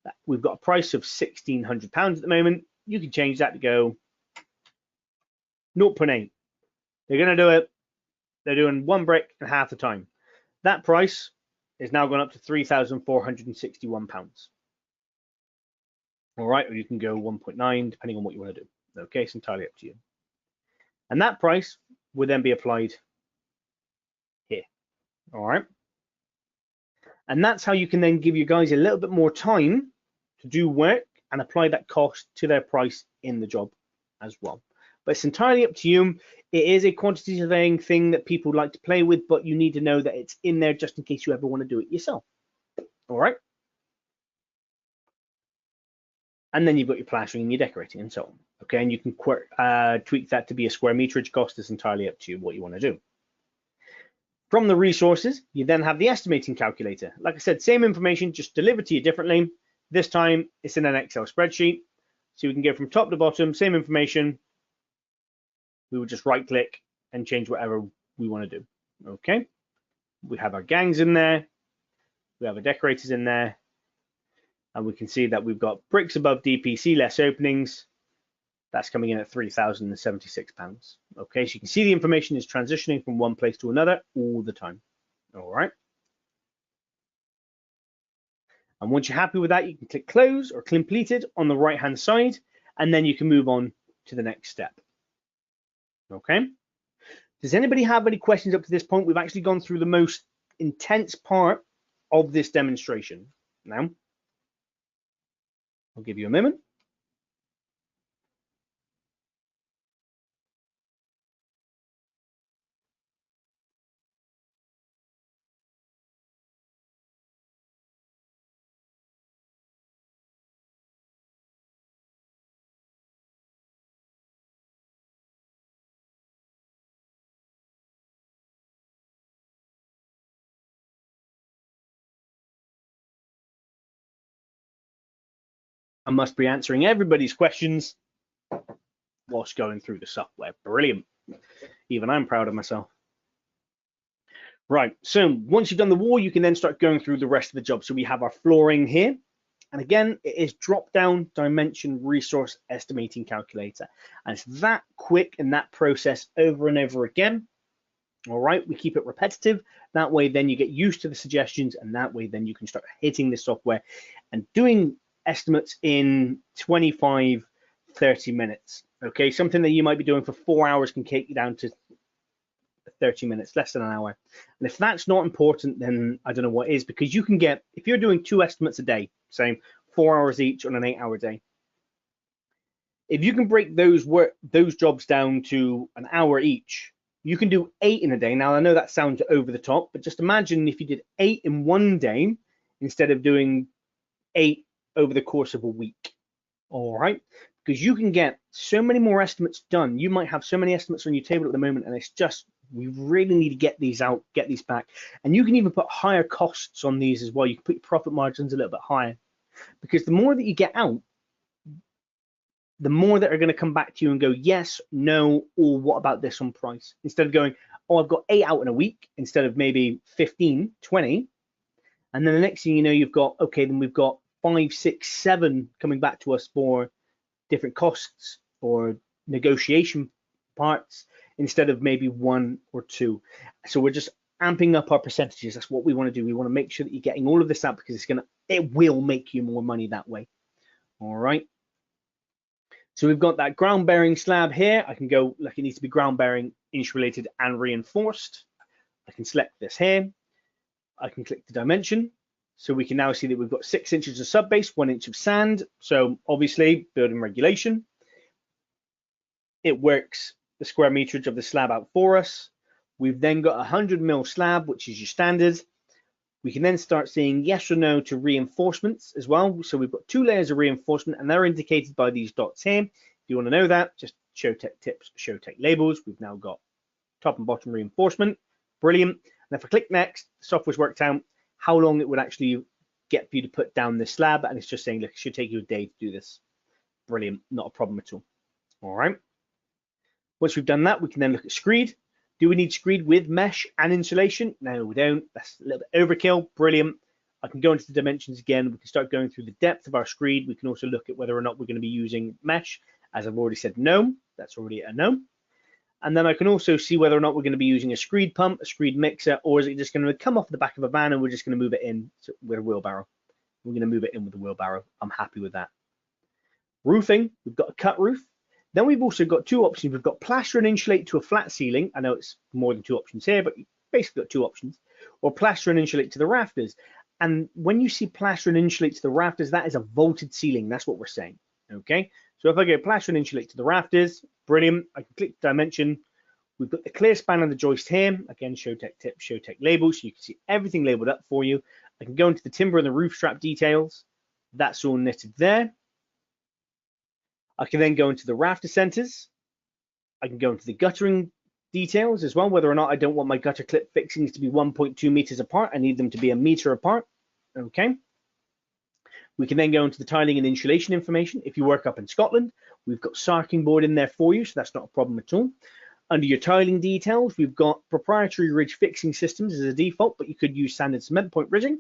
that we've got a price of £1,600 at the moment. You can change that to go 0.8. They're going to do it. They're doing one brick in half the time. That price is now gone up to £3,461. All right, or you can go 1.9, depending on what you want to do. Okay, it's entirely up to you. And that price would then be applied here. All right. And that's how you can then give you guys a little bit more time to do work and apply that cost to their price in the job as well. But it's entirely up to you. It is a quantity surveying thing that people like to play with, but you need to know that it's in there just in case you ever want to do it yourself. All right. And then you've got your plastering and your decorating and so on. Okay, and you can tweak that to be a square meterage cost. Is entirely up to you what you want to do. From the resources, you then have the estimating calculator. Like I said, same information, just delivered to you differently. This time it's in an Excel spreadsheet. So we can go from top to bottom, same information. We would just right click and change whatever we want to do. Okay, we have our gangs in there. We have our decorators in there. And we can see that we've got bricks above DPC, less openings. That's coming in at £3,076. Okay, so you can see the information is transitioning from one place to another all the time. All right. And once you're happy with that, you can click close or completed on the right-hand side, and then you can move on to the next step. Okay. Does anybody have any questions up to this point? We've actually gone through the most intense part of this demonstration. Now, I'll give you a moment. I must be answering everybody's questions whilst going through the software. Brilliant. Even I'm proud of myself. Right, so once you've done the wall, you can then start going through the rest of the job. So we have our flooring here. And again, it is drop-down dimension resource estimating calculator. And it's that quick and that process over and over again. All right, we keep it repetitive. That way, then you get used to the suggestions, and that way, then you can start hitting the software and doing estimates in 25, 30 minutes. Okay, something that you might be doing for 4 hours can take you down to 30 minutes, less than an hour. And if that's not important, then I don't know what is, because you can get, if you're doing 2 estimates a day, say 4 hours each on an 8-hour day, if you can break those jobs down to an hour each, you can do 8 in a day. Now, I know that sounds over the top, but just imagine if you did 8 in one day instead of doing 8 over the course of a week. All right, because you can get so many more estimates done. You might have so many estimates on your table at the moment, and it's just, we really need to get these out, get these back. And you can even put higher costs on these as well. You can put your profit margins a little bit higher, because the more that you get out, the more that are going to come back to you and go, yes, no, or what about this on price? Instead of going, oh, I've got 8 out in a week, instead of maybe 15, 20. And then the next thing you know, you've got, okay, then we've got 5, 6, 7 coming back to us for different costs or negotiation parts, instead of maybe 1 or 2. So we're just amping up our percentages. That's what we want to do. We want to make sure that you're getting all of this out, because it will make you more money that way. All right. So we've got that ground bearing slab here. I can go, like, it needs to be ground bearing, inch related and reinforced. I can select this here. I can click the dimension. So we can now see that we've got 6 inches of sub base, 1 inch of sand. So obviously building regulation. It works the square meterage of the slab out for us. We've then got 100 mil slab, which is your standard. We can then start seeing yes or no to reinforcements as well. So we've got 2 layers of reinforcement, and they're indicated by these dots here. If you want to know that, just show tech tips, show tech labels. We've now got top and bottom reinforcement. Brilliant. And if I click next, the software's worked out how long it would actually get for you to put down this slab. And it's just saying, look, it should take you a day to do this. Brilliant. Not a problem at all. All right. Once we've done that, we can then look at screed. Do we need screed with mesh and insulation? No, we don't. That's a little bit overkill. Brilliant. I can go into the dimensions again. We can start going through the depth of our screed. We can also look at whether or not we're going to be using mesh. As I've already said, no. That's already a no. And then I can also see whether or not we're going to be using a screed pump, a screed mixer, or is it just going to come off the back of a van and we're just going to move it in with a wheelbarrow. We're going to move it in with a wheelbarrow. I'm happy with that. Roofing, we've got a cut roof. Then we've also got two options. We've got plaster and insulate to a flat ceiling. I know it's more than two options here, but you've basically got two options. Or plaster and insulate to the rafters. And when you see plaster and insulate to the rafters, that is a vaulted ceiling. That's what we're saying. Okay. So if I go plaster and insulate to the rafters, brilliant. I can click dimension. We've got the clear span on the joist here. Again, ShowTech tip, ShowTech label. So you can see everything labeled up for you. I can go into the timber and the roof strap details. That's all knitted there. I can then go into the rafter centers. I can go into the guttering details as well, whether or not I don't want my gutter clip fixings to be 1.2 meters apart. I need them to be a meter apart. Okay. We can then go into the tiling and insulation information. If you work up in Scotland, we've got sarking board in there for you, so that's not a problem at all. Under your tiling details, we've got proprietary ridge fixing systems as a default, but you could use standard cement point ridging.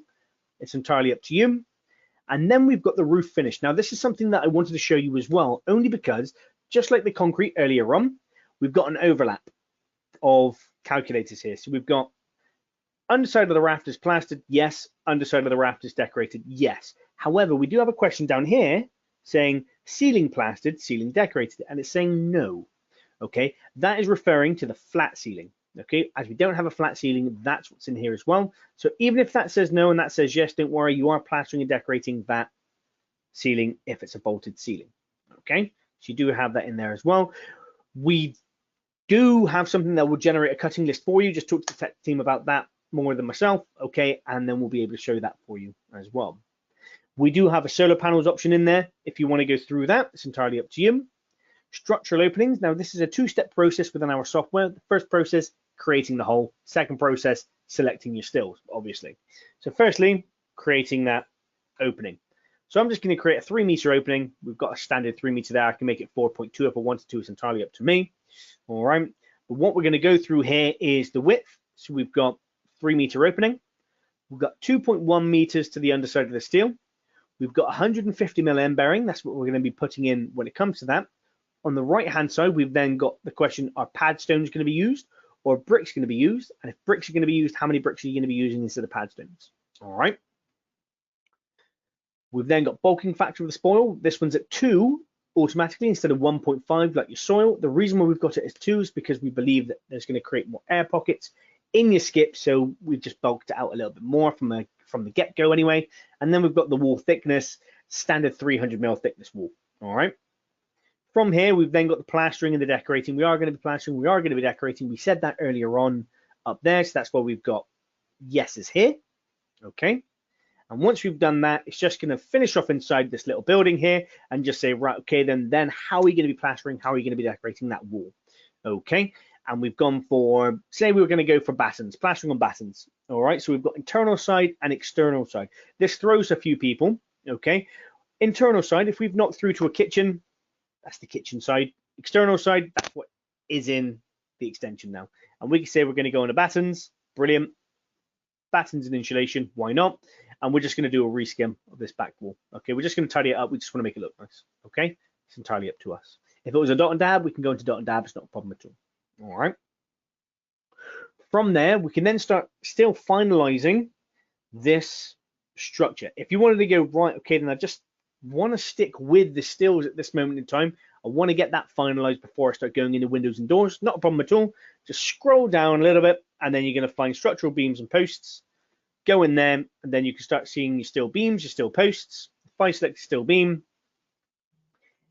It's entirely up to you. And then we've got the roof finish. Now, this is something that I wanted to show you as well, only because just like the concrete earlier on, we've got an overlap of calculators here. So we've got underside of the rafters plastered, yes. Underside of the rafters decorated, yes. However, we do have a question down here saying ceiling plastered, ceiling decorated, and it's saying no. Okay, that is referring to the flat ceiling. Okay, as we don't have a flat ceiling, that's what's in here as well. So even if that says no and that says yes, don't worry, you are plastering and decorating that ceiling if it's a bolted ceiling. Okay, so you do have that in there as well. We do have something that will generate a cutting list for you. Just talk to the tech team about that more than myself. Okay, and then we'll be able to show that for you as well. We do have a solar panels option in there. If you want to go through that, it's entirely up to you. Structural openings. Now, this is a two-step process within our software. The first process, creating the hole. Second process, selecting your stills, obviously. So firstly, creating that opening. So I'm just going to create a 3 meter opening. We've got a standard 3 meter there. I can make it 4.2 if I wanted to. It's entirely up to me. All right. But what we're going to go through here is the width. So we've got 3 meter opening. We've got 2.1 meters to the underside of the steel. We've got 150 mm end bearing. That's what we're going to be putting in when it comes to that. On the right-hand side, we've then got the question, are pad stones going to be used or bricks going to be used? And if bricks are going to be used, how many bricks are you going to be using instead of pad stones? All right. We've then got bulking factor of the spoil. This one's at 2 automatically instead of 1.5 like your soil. The reason why we've got it as 2 is because we believe that there's going to create more air pockets in your skip. So we've just bulked it out a little bit more from the get-go anyway. And then we've got the wall thickness, standard 300 mm thickness wall. All right. From here, we've then got the plastering and the decorating. We are going to be plastering. We are going to be decorating. We said that earlier on up there. So that's why we've got yeses here. Okay. And once we've done that, it's just going to finish off inside this little building here and just say, right, okay, then how are we going to be plastering? How are we going to be decorating that wall? Okay. And we've gone for, say we were going to go for battens, plastering on battens. All right. So we've got internal side and external side. This throws a few people. Okay. Internal side, if we've knocked through to a kitchen, that's the kitchen side. External side, that's what is in the extension now. And we can say we're going to go on to battens. Brilliant. Battens and insulation, why not? And we're just going to do a reskim of this back wall. Okay, we're just going to tidy it up. We just want to make it look nice. Okay, it's entirely up to us. If it was a dot and dab, we can go into dot and dab. It's not a problem at all. All right. From there, we can then start still finalizing this structure. If you wanted to go, right, okay, then I just want to stick with the stills at this moment in time. I want to get that finalized before I start going into windows and doors. Not a problem at all. Just scroll down a little bit and then you're going to find structural beams and posts. Go in there and then you can start seeing your steel beams, your steel posts. If I select steel beam,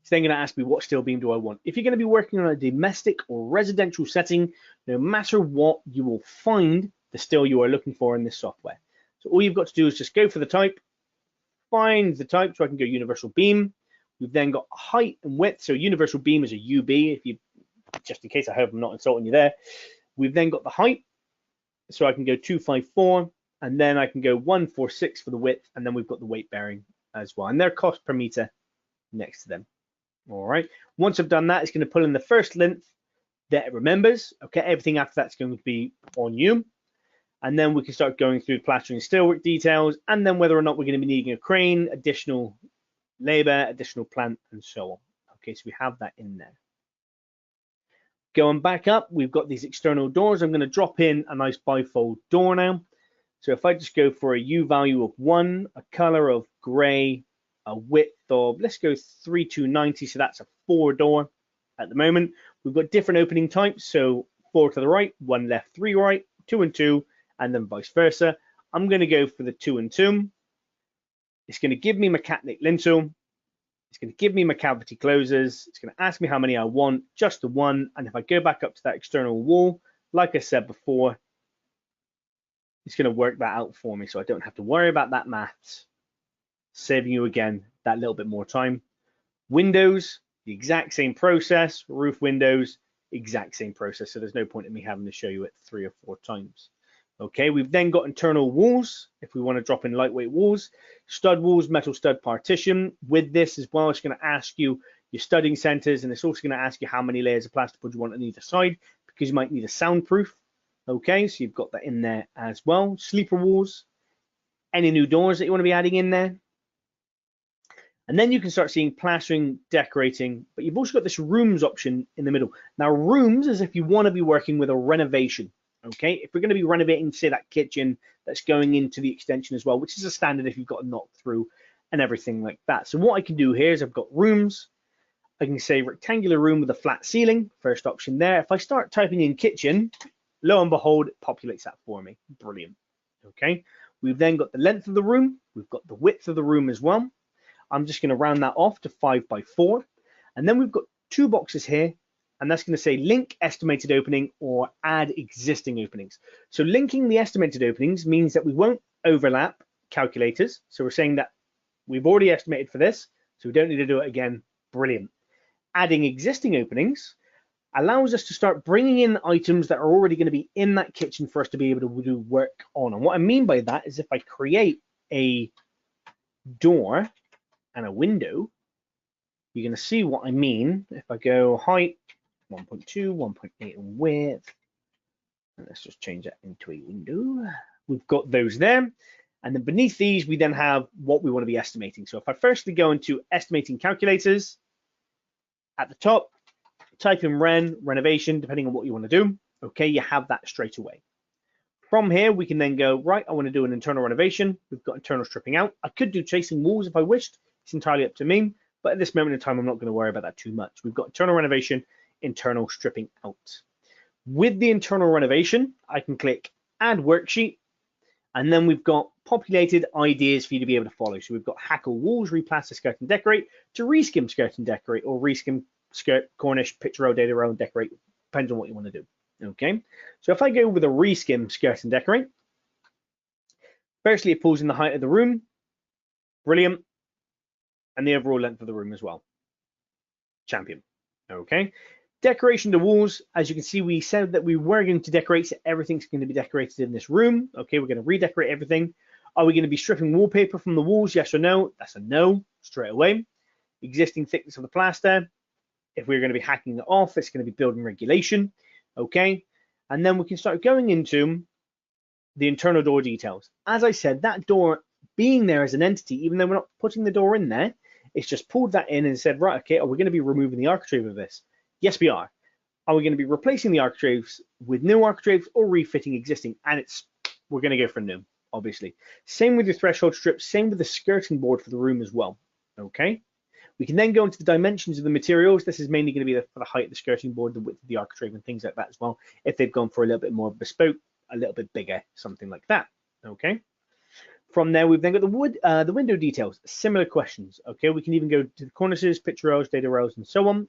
it's then going to ask me what steel beam do I want. If you're going to be working on a domestic or residential setting, no matter what, you will find the steel you are looking for in this software. So all you've got to do is just go for the type, find the type, so I can go universal beam. We've then got height and width. So universal beam is a UB, if you, just in case, I hope I'm not insulting you there. We've then got the height, so I can go 254, and then I can go 146 for the width, and then we've got the weight bearing as well, and their cost per meter next to them. All right. Once I've done that, it's going to pull in the first length, that it remembers. Okay, everything after that's going to be on you. And then we can start going through plastering and steelwork details, and then whether or not we're going to be needing a crane, additional labor, additional plant, and so on. Okay, so we have that in there. Going back up, we've got these external doors. I'm going to drop in a nice bifold door now. So if I just go for a U value of 1, a color of gray, a width of, let's go 3290, so that's a 4 door at the moment. We've got different opening types, so 4 to the right, 1 left, 3 right, 2 and 2, and then vice versa. I'm going to go for the 2 and 2. It's going to give me my catnick lintel. It's going to give me my cavity closers. It's going to ask me how many I want, just the 1. And if I go back up to that external wall, like I said before, it's going to work that out for me, so I don't have to worry about that maths, saving you again that little bit more time. Windows, the exact same process. Roof windows, exact same process. So there's no point in me having to show you it 3 or 4 times. Okay, we've then got internal walls. If we want to drop in lightweight walls, stud walls, metal stud partition. With this as well, it's going to ask you your studding centers, and it's also going to ask you how many layers of plasterboard you want on either side, because you might need a soundproof. Okay, so you've got that in there as well. Sleeper walls, any new doors that you want to be adding in there. And then you can start seeing plastering, decorating, but you've also got this rooms option in the middle. Now, rooms is if you want to be working with a renovation. Okay, if we're going to be renovating, say, that kitchen that's going into the extension as well, which is a standard if you've got a knock through and everything like that. So what I can do here is I've got rooms. I can say rectangular room with a flat ceiling, first option there. If I start typing in kitchen, lo and behold, it populates that for me. Brilliant. Okay, we've then got the length of the room. We've got the width of the room as well. I'm just going to round that off to 5 by 4. And then we've got 2 boxes here. And that's going to say link estimated opening or add existing openings. So linking the estimated openings means that we won't overlap calculators. So we're saying that we've already estimated for this, so we don't need to do it again. Brilliant. Adding existing openings allows us to start bringing in items that are already going to be in that kitchen for us to be able to do work on. And what I mean by that is if I create a door and a window, you're going to see what I mean. If I go height, 1.2, 1.8 in width. And let's just change that into a window. We've got those there. And then beneath these, we then have what we want to be estimating. So if I firstly go into estimating calculators, at the top, type in renovation, depending on what you want to do. Okay, you have that straight away. From here, we can then go, right, I want to do an internal renovation. We've got internal stripping out. I could do chasing walls if I wished. It's entirely up to me. But at this moment in time, I'm not going to worry about that too much. We've got internal renovation, internal stripping out. With the internal renovation, I can click add worksheet, and then we've got populated ideas for you to be able to follow. So we've got hackle walls, replaster, skirt and decorate, to reskim, skirt and decorate, or reskim, skirt, cornish, picture row, data row, and decorate. Depends on what you want to do. Okay, so if I go with a reskim, skirt and decorate, firstly it pulls in the height of the room, brilliant, and the overall length of the room as well. Champion. Okay. Decoration to walls, as you can see, we said that we were going to decorate, so everything's going to be decorated in this room. Okay, we're going to redecorate everything. Are we going to be stripping wallpaper from the walls? Yes or no? That's a no, straight away. Existing thickness of the plaster. If we're going to be hacking it off, it's going to be building regulation. Okay, and then we can start going into the internal door details. As I said, that door being there as an entity, even though we're not putting the door in there, it's just pulled that in and said, right, okay, are we going to be removing the architrave of this? Yes, we are. Are we going to be replacing the architraves with new architraves or refitting existing? And we're going to go for new, obviously. Same with your threshold strips, same with the skirting board for the room as well. Okay. We can then go into the dimensions of the materials. This is mainly going to be for the height of the skirting board, the width of the architrave, and things like that as well. If they've gone for a little bit more bespoke, a little bit bigger, something like that. Okay. From there, we've then got the window details. Similar questions. Okay. We can even go to the cornices, picture rows, data rows, and so on.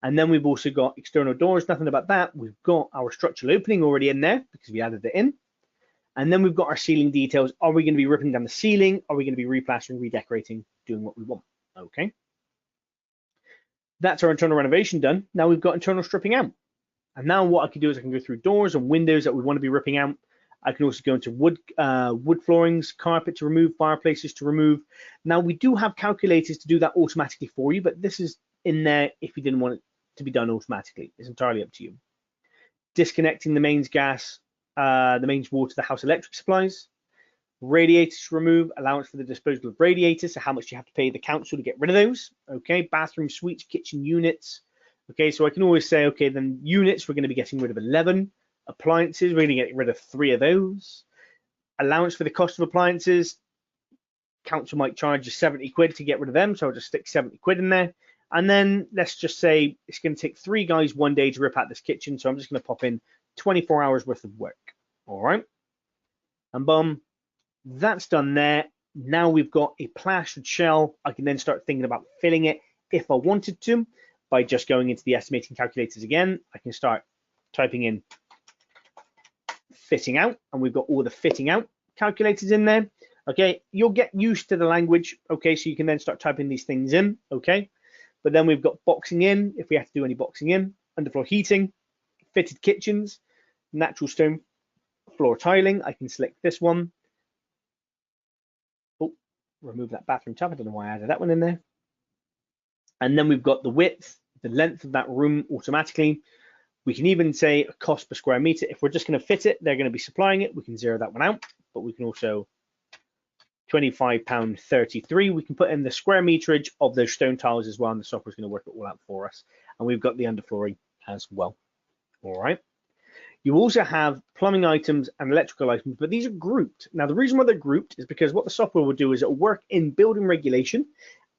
And then we've also got external doors, nothing about that. We've got our structural opening already in there because we added it in. And then we've got our ceiling details. Are we going to be ripping down the ceiling? Are we going to be replastering, redecorating, doing what we want? Okay. That's our internal renovation done. Now we've got internal stripping out. And now what I can do is I can go through doors and windows that we want to be ripping out. I can also go into wood floorings, carpet to remove, fireplaces to remove. Now we do have calculators to do that automatically for you, but this is in there if you didn't want it to be done automatically. It's entirely up to you. Disconnecting the mains gas, the mains water, the house electric supplies. Radiators to remove, allowance for the disposal of radiators, so how much you have to pay the council to get rid of those. Okay, bathroom suites, kitchen units. Okay, so I can always say, okay, then units, we're going to be getting rid of 11. Appliances, we're going to get rid of 3 of those. Allowance for the cost of appliances, council might charge you 70 quid to get rid of them, so I'll just stick 70 quid in there. And then let's just say it's going to take 3 guys 1 day to rip out this kitchen, so I'm just going to pop in 24 hours worth of work. All right, and boom. That's done there. Now we've got a plastered shell. I can then start thinking about filling it if I wanted to by just going into the estimating calculators again. I can start typing in fitting out, and we've got all the fitting out calculators in there. Okay, you'll get used to the language. Okay, so you can then start typing these things in. Okay, but then we've got boxing in, if we have to do any boxing in, underfloor heating, fitted kitchens, natural stone floor tiling. I can select this one. Remove that bathroom tap. I don't know why I added that one in there. And then we've got the width, the length of that room automatically. We can even say a cost per square meter. If we're just going to fit it, they're going to be supplying it. We can zero that one out, but we can also £25.33. We can put in the square meterage of those stone tiles as well, and the software is going to work it all out for us. And we've got the underflooring as well. All right. You also have plumbing items and electrical items, but these are grouped. Now, the reason why they're grouped is because what the software will do is it'll work in building regulation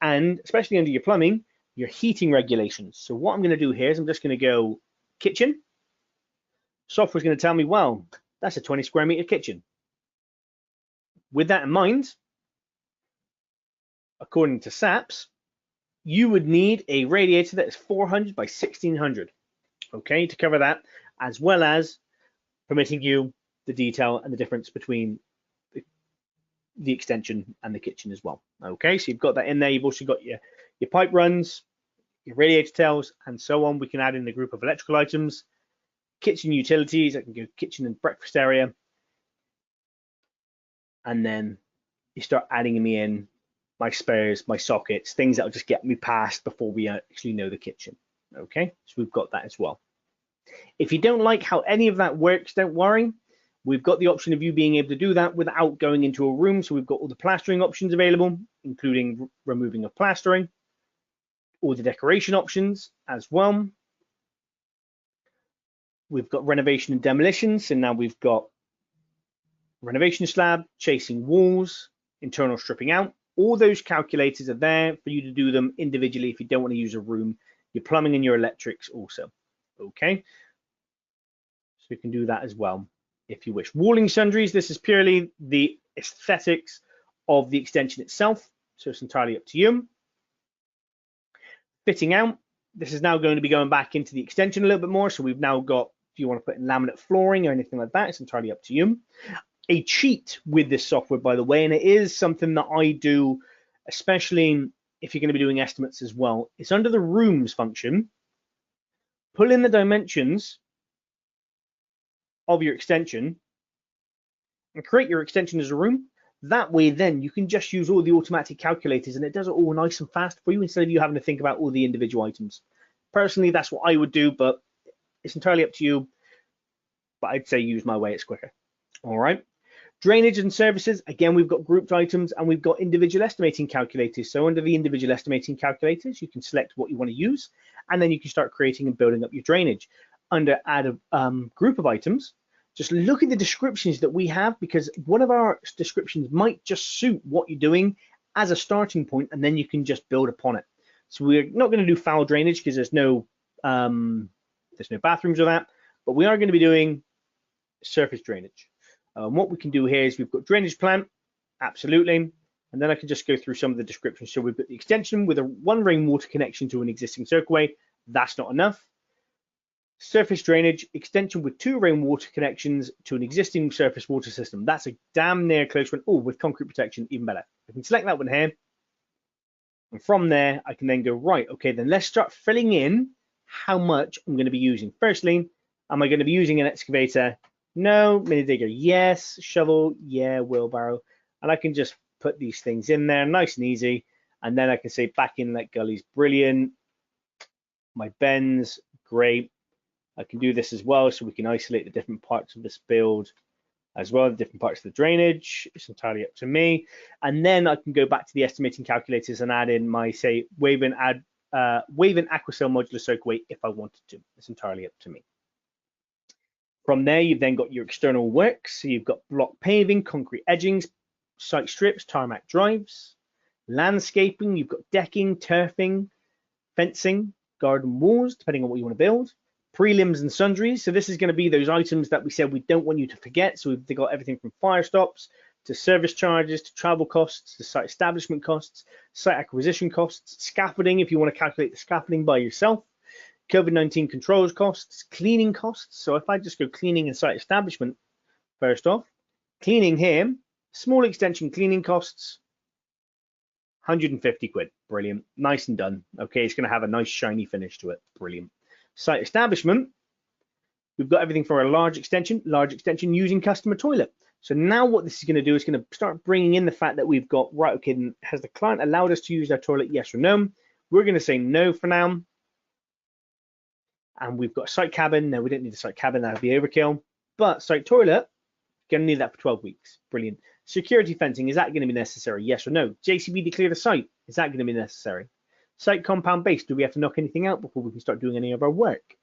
and especially under your plumbing, your heating regulations. So what I'm going to do here is I'm just going to go kitchen. Software's going to tell me, well, that's a 20 square meter kitchen. With that in mind, according to SAPS, you would need a radiator that is 400 by 1600, okay, to cover that, as well as permitting you the detail and the difference between the extension and the kitchen as well. Okay, so you've got that in there. You've also got your pipe runs, your radiator tails, and so on. We can add in the group of electrical items, kitchen utilities. I can go kitchen and breakfast area. And then you start adding me in my spares, my sockets, things that will just get me past before we actually know the kitchen. Okay, so we've got that as well. If you don't like how any of that works, don't worry. We've got the option of you being able to do that without going into a room. So we've got all the plastering options available, including removing of plastering, all the decoration options as well. We've got renovation and demolition. So now we've got renovation slab, chasing walls, internal stripping out. All those calculators are there for you to do them individually if you don't want to use a room. Your plumbing and your electrics also. Okay, so you can do that as well if you wish. Walling sundries, this is purely the aesthetics of the extension itself, so it's entirely up to you. Fitting out, this is now going to be going back into the extension a little bit more, so we've now got, if you want to put in laminate flooring or anything like that, it's entirely up to you. A cheat with this software, by the way, and it is something that I do, especially if you're going to be doing estimates as well, it's under the rooms function. Pull in the dimensions of your extension and create your extension as a room. That way, then you can just use all the automatic calculators and it does it all nice and fast for you instead of you having to think about all the individual items. Personally, that's what I would do, but it's entirely up to you. But I'd say use my way, it's quicker. All right. Drainage and services, again, we've got grouped items and we've got individual estimating calculators. So under the individual estimating calculators, you can select what you want to use, and then you can start creating and building up your drainage. Under add a group of items, just look at the descriptions that we have, because one of our descriptions might just suit what you're doing as a starting point, and then you can just build upon it. So we're not going to do foul drainage because there's no bathrooms or that, but we are going to be doing surface drainage. What we can do here is we've got drainage plan, absolutely, and then I can just go through some of the descriptions. So we've got the extension with a 1 rainwater connection to an existing circleway. That's not enough. Surface drainage, extension with 2 rainwater connections to an existing surface water system. That's a damn near close one. Oh, with concrete protection, even better. I can select that one here. And from there, I can then go, right, okay, then let's start filling in how much I'm going to be using. Firstly, am I going to be using an excavator? No. Mini digger, yes. Shovel, yeah. Wheelbarrow. And I can just put these things in there, nice and easy. And then I can say back inlet gullies, brilliant. my bends, great. I can do this as well, so we can isolate the different parts of this build as well, the different parts of the drainage. It's entirely up to me. And then I can go back to the estimating calculators and add in my, say, wave and aquacell modular soakaway if I wanted to. It's entirely up to me. From there, you've then got your external works. So you've got block paving, concrete edgings, site strips, tarmac drives, landscaping. You've got decking, turfing, fencing, garden walls, depending on what you want to build. Prelims and sundries. So this is going to be those items that we said we don't want you to forget. So we've got everything from fire stops to service charges to travel costs to site establishment costs, site acquisition costs, scaffolding if you want to calculate the scaffolding by yourself, COVID-19 controls costs, cleaning costs. So if I just go cleaning and site establishment, first off, cleaning here, small extension cleaning costs, 150 quid. Brilliant. Nice and done. Okay, it's going to have a nice shiny finish to it. Brilliant. Site establishment, we've got everything for a large extension using customer toilet. So now what this is going to do is going to start bringing in the fact that we've got, right, okay, has the client allowed us to use their toilet, yes or no? We're going to say no for now. And we've got a site cabin. No, we don't need a site cabin, that would be overkill. But site toilet, going to need that for 12 weeks. Brilliant. Security fencing, is that going to be necessary? Yes or no? JCB to clear the site, is that going to be necessary? Site compound base, do we have to knock anything out before we can start doing any of our work?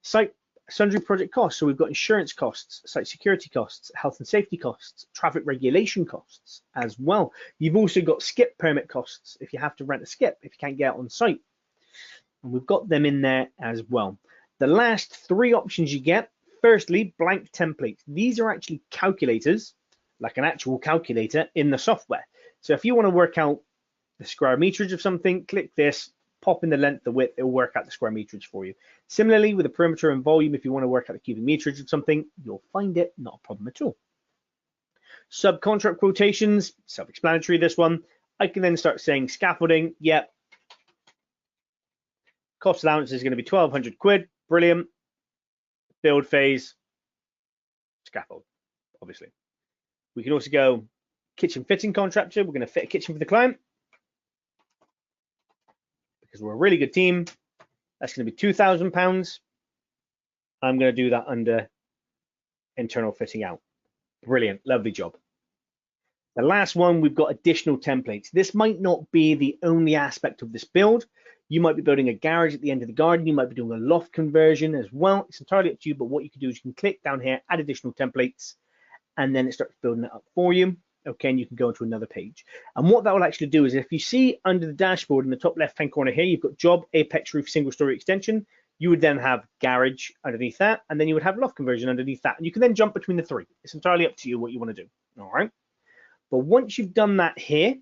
Site sundry project costs, so we've got insurance costs, site security costs, health and safety costs, traffic regulation costs as well. You've also got skip permit costs if you have to rent a skip, if you can't get out on site. And we've got them in there as well. The last three options you get, firstly, blank templates. These are actually calculators, like an actual calculator in the software. So if you want to work out the square meterage of something, click this, pop in the length, the width, it'll work out the square meterage for you. Similarly, with the perimeter and volume, if you want to work out the cubic meterage of something, you'll find it, not a problem at all. Subcontract quotations, self-explanatory, this one. I can then start saying scaffolding, yep. Cost allowance is going to be 1,200 quid, brilliant. Build phase, scaffold, obviously. We can also go kitchen fitting contractor, we're going to fit a kitchen for the client. Because we're a really good team, that's going to be £2,000. I'm going to do that under internal fitting out. Brilliant, lovely job. The last one, we've got additional templates. This might not be the only aspect of this build. You might be building a garage at the end of the garden. You might be doing a loft conversion as well. It's entirely up to you, but what you can do is you can click down here, add additional templates, and then it starts building it up for you. Okay, and you can go into another page. And what that will actually do is if you see under the dashboard in the top left-hand corner here, you've got job, apex roof, single-story extension. You would then have garage underneath that, and then you would have loft conversion underneath that. And you can then jump between the three. It's entirely up to you what you want to do. All right. But once you've done that here,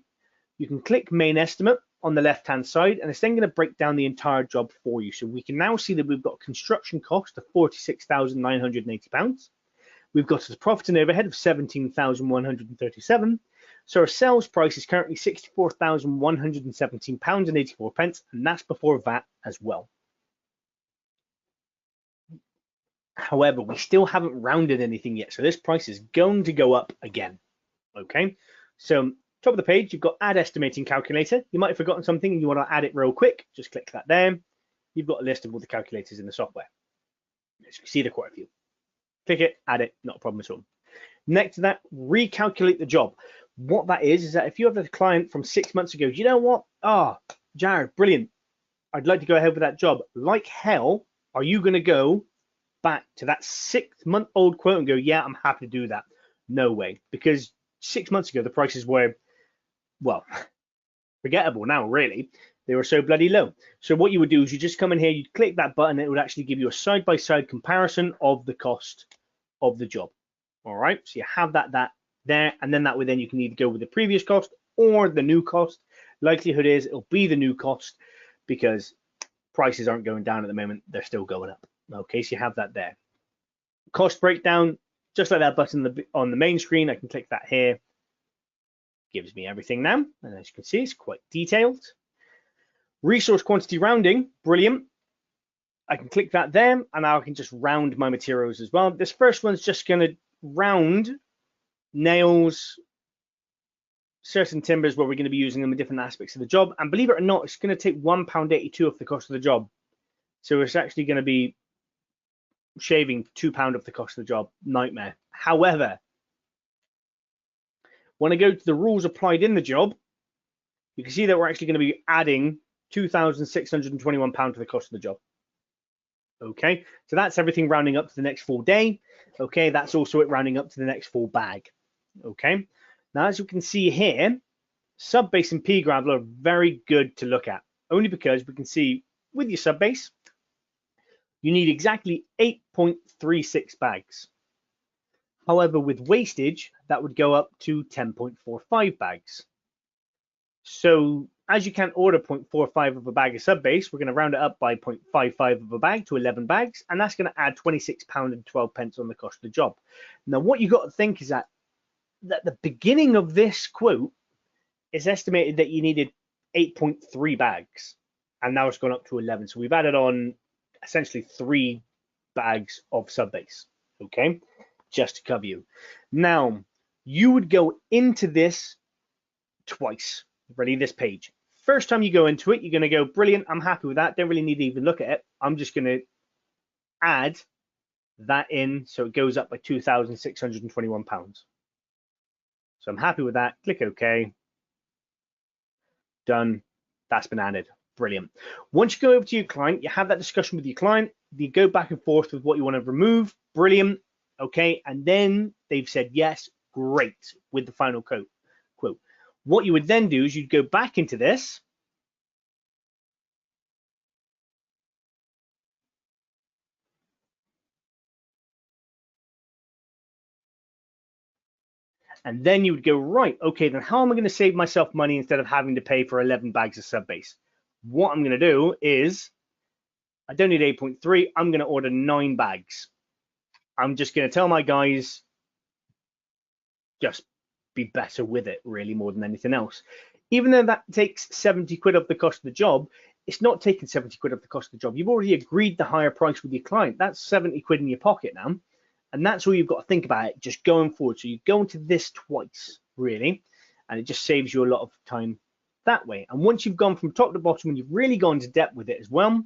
you can click main estimate on the left-hand side, and it's then going to break down the entire job for you. So we can now see that we've got construction cost of £46,980. We've got a profit and overhead of 17,137. So our sales price is currently £64,117.84, and that's before VAT as well. However, we still haven't rounded anything yet, so this price is going to go up again. Okay, so top of the page, you've got add estimating calculator. You might have forgotten something and you want to add it real quick. Just click that there. You've got a list of all the calculators in the software. As you can see, there are quite a few. Click it, add it, not a problem at all. Next to that, recalculate the job. What that is that if you have a client from 6 months ago, you know what? Jared, brilliant. I'd like to go ahead with that job. Like hell, are you going to go back to that 6-month-old quote and go, yeah, I'm happy to do that? No way, because 6 months ago, the prices were, well, forgettable now, really. They were so bloody low. So what you would do is you just come in here, you'd click that button, it would actually give you a side-by-side comparison of the cost of the job. All right, so you have that there, and then that way then you can either go with the previous cost or the new cost. Likelihood is it'll be the new cost because prices aren't going down at the moment, they're still going up. Okay, so you have that there. Cost breakdown, just like that button on the main screen, I can click that here. Gives me everything now, and as you can see, it's quite detailed. Resource quantity rounding, brilliant. I can click that there, and now I can just round my materials as well. This first one's just going to round nails, certain timbers where we're going to be using them in different aspects of the job. And believe it or not, it's going to take £1.82 off the cost of the job. So it's actually going to be shaving £2 off the cost of the job. Nightmare. However, when I go to the rules applied in the job, you can see that we're actually going to be adding £2,621 to the cost of the job. Okay, so that's everything rounding up to the next full day. Okay, that's also it rounding up to the next full bag. Okay, now as you can see here, sub base and pea gravel are very good to look at, only because we can see with your sub base, you need exactly 8.36 bags. However, with wastage, that would go up to 10.45 bags. So as you can't order 0.45 of a bag of sub base, we're going to round it up by 0.55 of a bag to 11 bags, and that's going to add £26.12 on the cost of the job. Now, what you've got to think is that the beginning of this quote is estimated that you needed 8.3 bags, and now it's gone up to 11. So we've added on essentially 3 bags of sub base, okay, just to cover you. Now, you would go into this twice. Ready, this page. First time you go into it, you're going to go, brilliant, I'm happy with that. Don't really need to even look at it. I'm just going to add that in so it goes up by £2,621. So I'm happy with that. Click OK. Done. That's been added. Brilliant. Once you go over to your client, you have that discussion with your client. You go back and forth with what you want to remove. Brilliant. Okay. And then they've said yes. Great. With the final quote. What you would then do is you'd go back into this. And then you would go, right, okay, then how am I going to save myself money instead of having to pay for 11 bags of sub base? What I'm going to do is, I don't need 8.3, I'm going to order 9 bags. I'm just going to tell my guys, just be better with it, really, more than anything else. Even though that takes 70 quid off the cost of the job, it's not taking 70 quid off the cost of the job. You've already agreed the higher price with your client. That's 70 quid in your pocket now. And that's all you've got to think about it just going forward. So you go into this twice, really, and it just saves you a lot of time that way. And once you've gone from top to bottom and you've really gone into depth with it as well,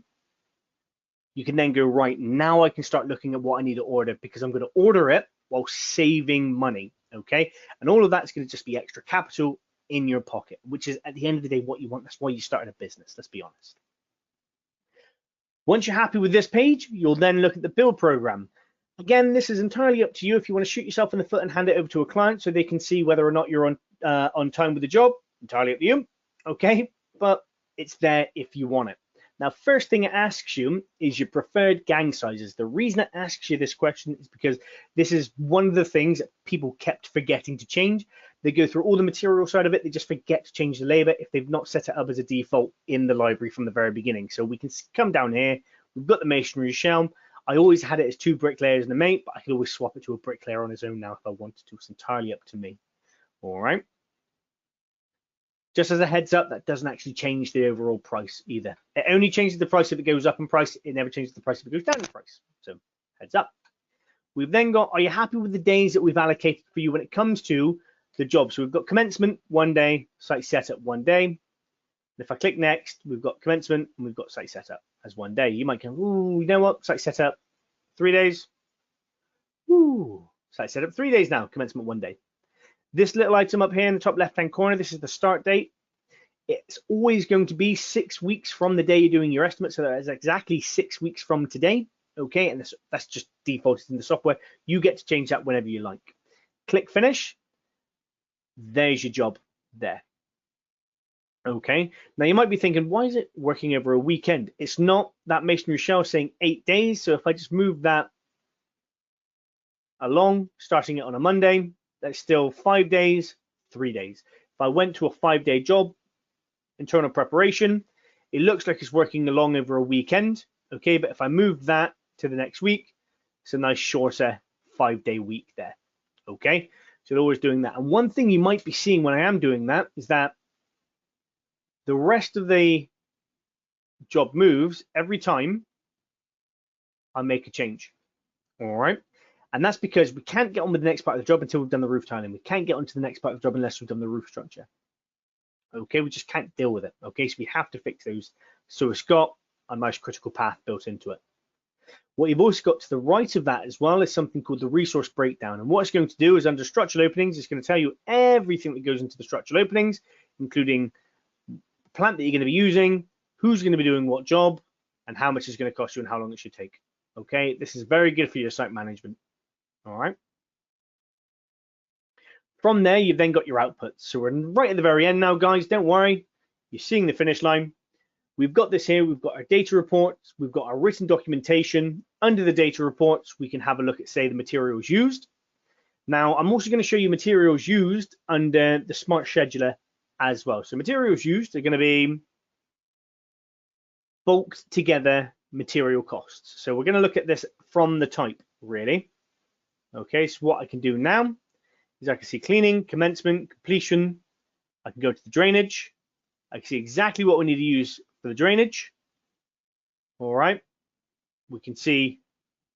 you can then go, right, now I can start looking at what I need to order because I'm going to order it while saving money, okay? And all of that's going to just be extra capital in your pocket, which is at the end of the day what you want. That's why you started a business, let's be honest. Once you're happy with this page, you'll then look at the build program. Again, this is entirely up to you. If you want to shoot yourself in the foot and hand it over to a client so they can see whether or not you're on time with the job, entirely up to you, okay? But it's there if you want it. Now, first thing it asks you is your preferred gang sizes. The reason it asks you this question is because this is one of the things that people kept forgetting to change. They go through all the material side of it. They just forget to change the labor if they've not set it up as a default in the library from the very beginning. So we can come down here. We've got the masonry shell. I always had it as 2 bricklayers and a mate, but I could always swap it to a bricklayer on his own now if I wanted to. It's entirely up to me. All right. Just as a heads up, that doesn't actually change the overall price either. It only changes the price if it goes up in price. It never changes the price if it goes down in price. So heads up. We've then got, are you happy with the days that we've allocated for you when it comes to the job? So we've got commencement 1 day, site setup 1 day. And if I click next, we've got commencement and we've got site setup as 1 day. You might go, ooh, you know what? Site setup 3 days. Ooh, site setup 3 days now, commencement 1 day. This little item up here in the top left-hand corner, this is the start date. It's always going to be 6 weeks from the day you're doing your estimate. So that is exactly 6 weeks from today. Okay, and that's just defaulted in the software. You get to change that whenever you like. Click finish. There's your job there. Okay, now you might be thinking, why is it working over a weekend? It's not. That masonry shell saying 8 days. So if I just move that along, starting it on a Monday, that's still 5 days, 3 days. If I went to a 5-day job, internal preparation, it looks like it's working along over a weekend. Okay, but if I move that to the next week, it's a nice shorter 5-day week there. Okay, so they're always doing that. And one thing you might be seeing when I am doing that is that the rest of the job moves every time I make a change. All right. And that's because we can't get on with the next part of the job until we've done the roof tiling. We can't get onto the next part of the job unless we've done the roof structure. Okay, we just can't deal with it. Okay, so we have to fix those. So it's got a nice critical path built into it. What you've also got to the right of that as well is something called the resource breakdown. And what it's going to do is under structural openings, it's going to tell you everything that goes into the structural openings, including the plant that you're going to be using, who's going to be doing what job, and how much it's going to cost you and how long it should take. Okay, this is very good for your site management. All right. From there, you've then got your outputs. So we're right at the very end now, guys. Don't worry. You're seeing the finish line. We've got this here. We've got our data reports. We've got our written documentation. Under the data reports, we can have a look at, say, the materials used. Now, I'm also going to show you materials used under the Smart Scheduler as well. So materials used are going to be bulked together material costs. So we're going to look at this from the type, really. Okay, so what I can do now is I can see cleaning, commencement, completion. I can go to the drainage. I can see exactly what we need to use for the drainage. All right. We can see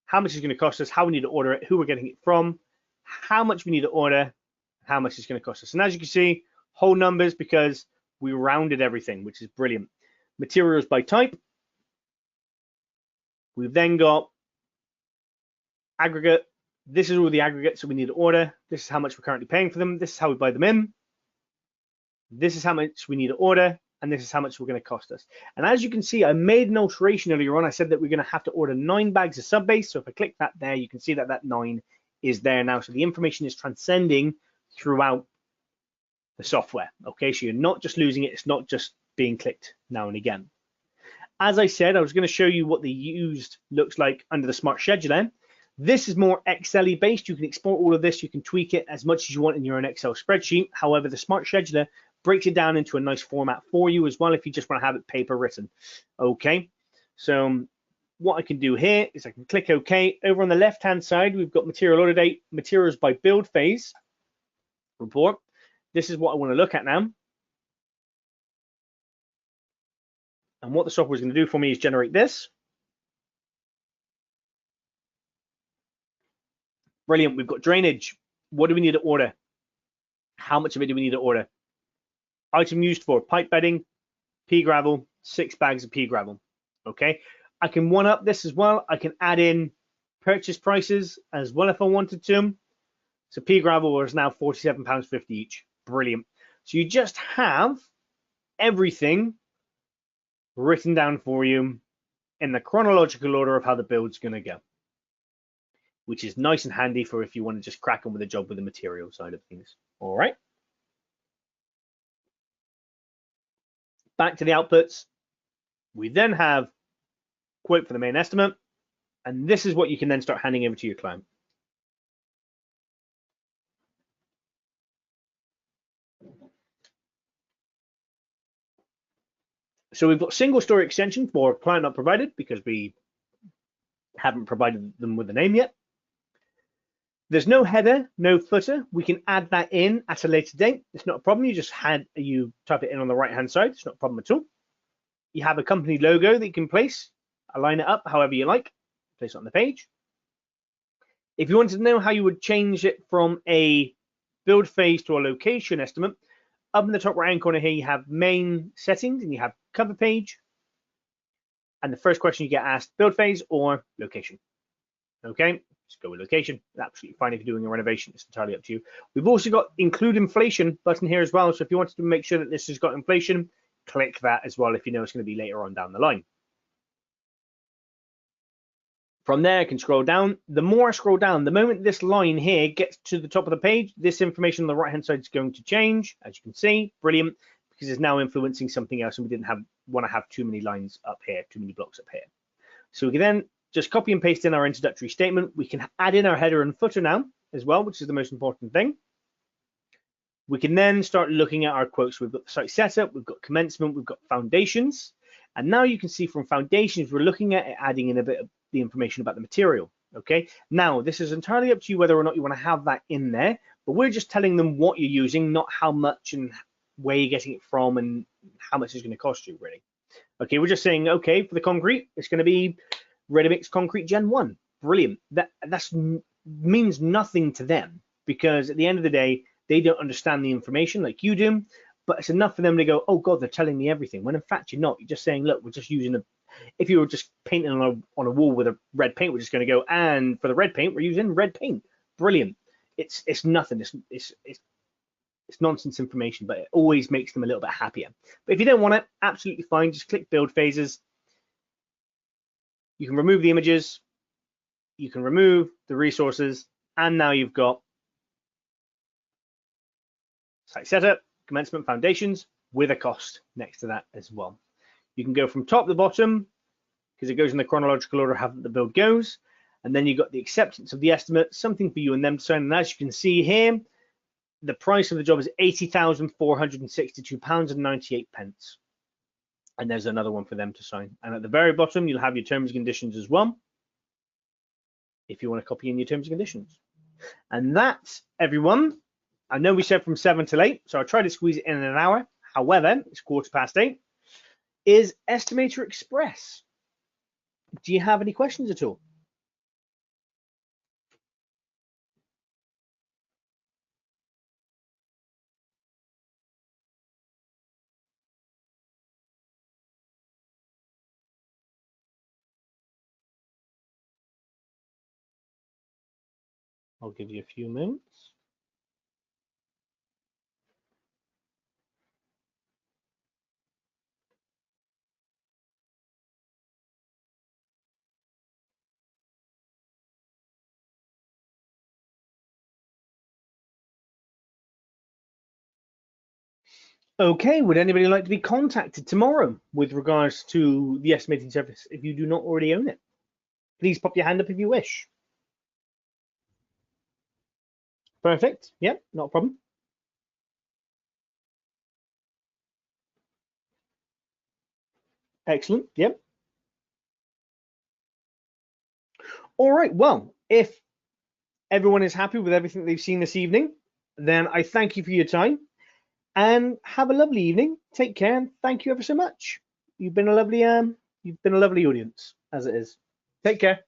how much it's going to cost us, how we need to order it, who we're getting it from, how much we need to order, how much it's going to cost us. And as you can see, whole numbers because we rounded everything, which is brilliant. Materials by type. We've then got aggregate. This is all the aggregates that we need to order. This is how much we're currently paying for them. This is how we buy them in. This is how much we need to order. And this is how much we're going to cost us. And as you can see, I made an alteration earlier on. I said that we're going to have to order 9 bags of sub base. So if I click that there, you can see that that 9 is there now. So the information is transcending throughout the software. Okay, so you're not just losing it. It's not just being clicked now and again. As I said, I was going to show you what the used looks like under the Smart Scheduler. This is more Excel-y based. You can export all of this. You can tweak it as much as you want in your own Excel spreadsheet. However, the Smart Scheduler breaks it down into a nice format for you as well if you just want to have it paper written. Okay, so what I can do here is I can click OK. Over on the left-hand side, we've got material order date, materials by build phase report. This is what I want to look at now. And what the software is going to do for me is generate this. Brilliant. We've got drainage. What do we need to order? How much of it do we need to order? Item used for pipe bedding, pea gravel, 6 bags of pea gravel. Okay. I can one up this as well. I can add in purchase prices as well if I wanted to. So pea gravel is now £47.50 each. Brilliant. So you just have everything written down for you in the chronological order of how the build's going to go, which is nice and handy for if you want to just crack on with a job with the material side of things. All right. Back to the outputs. We then have quote for the main estimate, and this is what you can then start handing over to your client. So we've got single story extension for client not provided because we haven't provided them with a name yet. There's no header, no footer. We can add that in at a later date. It's not a problem. You just type it in on the right hand side. It's not a problem at all. You have a company logo that you can place, align it up however you like, place it on the page. If you wanted to know how you would change it from a build phase to a location estimate, up in the top right hand corner here, you have main settings and you have cover page. And the first question you get asked, build phase or location. Okay, let's go with location. Absolutely fine if you're doing a renovation. It's entirely up to you. We've also got include inflation button here as well. So if you wanted to make sure that this has got inflation, click that as well if you know it's going to be later on down the line. From there, I can scroll down. The more I scroll down, the moment this line here gets to the top of the page, this information on the right-hand side is going to change, as you can see. Brilliant, because it's now influencing something else, and we didn't want to have too many lines up here, too many blocks up here. So we can then just copy and paste in our introductory statement. We can add in our header and footer now as well, which is the most important thing. We can then start looking at our quotes. We've got the site setup, we've got commencement, we've got foundations. And now you can see from foundations, we're looking at adding in a bit of the information about the material. Okay, now this is entirely up to you whether or not you want to have that in there, but we're just telling them what you're using, not how much and where you're getting it from and how much it's going to cost you, really. Okay, we're just saying, okay, for the concrete, it's going to be ready-mix concrete Gen 1. Brilliant. That means nothing to them because at the end of the day, they don't understand the information like you do, but it's enough for them to go, oh God, they're telling me everything. When in fact, you're not. You're just saying, look, we're just using If you were just painting on a wall with a red paint, we're just going to go, and for the red paint, we're using red paint. Brilliant. It's nothing. It's nonsense information, but it always makes them a little bit happier. But if you don't want it, absolutely fine. Just click build phases. You can remove the images. You can remove the resources. And now you've got site setup, commencement, foundations with a cost next to that as well. You can go from top to bottom because it goes in the chronological order how the build goes. And then you've got the acceptance of the estimate, something for you and them to sign. And as you can see here, the price of the job is £80,462.98. And there's another one for them to sign. And at the very bottom, you'll have your terms and conditions as well, if you want to copy in your terms and conditions. And that's everyone. I know we said from 7 till 8, so I tried to squeeze it in an hour. However, it's 8:15. Is EstimatorXpress. Do you have any questions at all? I'll give you a few minutes. Okay, would anybody like to be contacted tomorrow with regards to the estimating service if you do not already own it? Please pop your hand up if you wish. Perfect. Yep, not a problem. Excellent. Yep. All right. Well, if everyone is happy with everything they've seen this evening, then I thank you for your time and have a lovely evening. Take care and thank you ever so much. You've been a lovely audience as it is. Take care.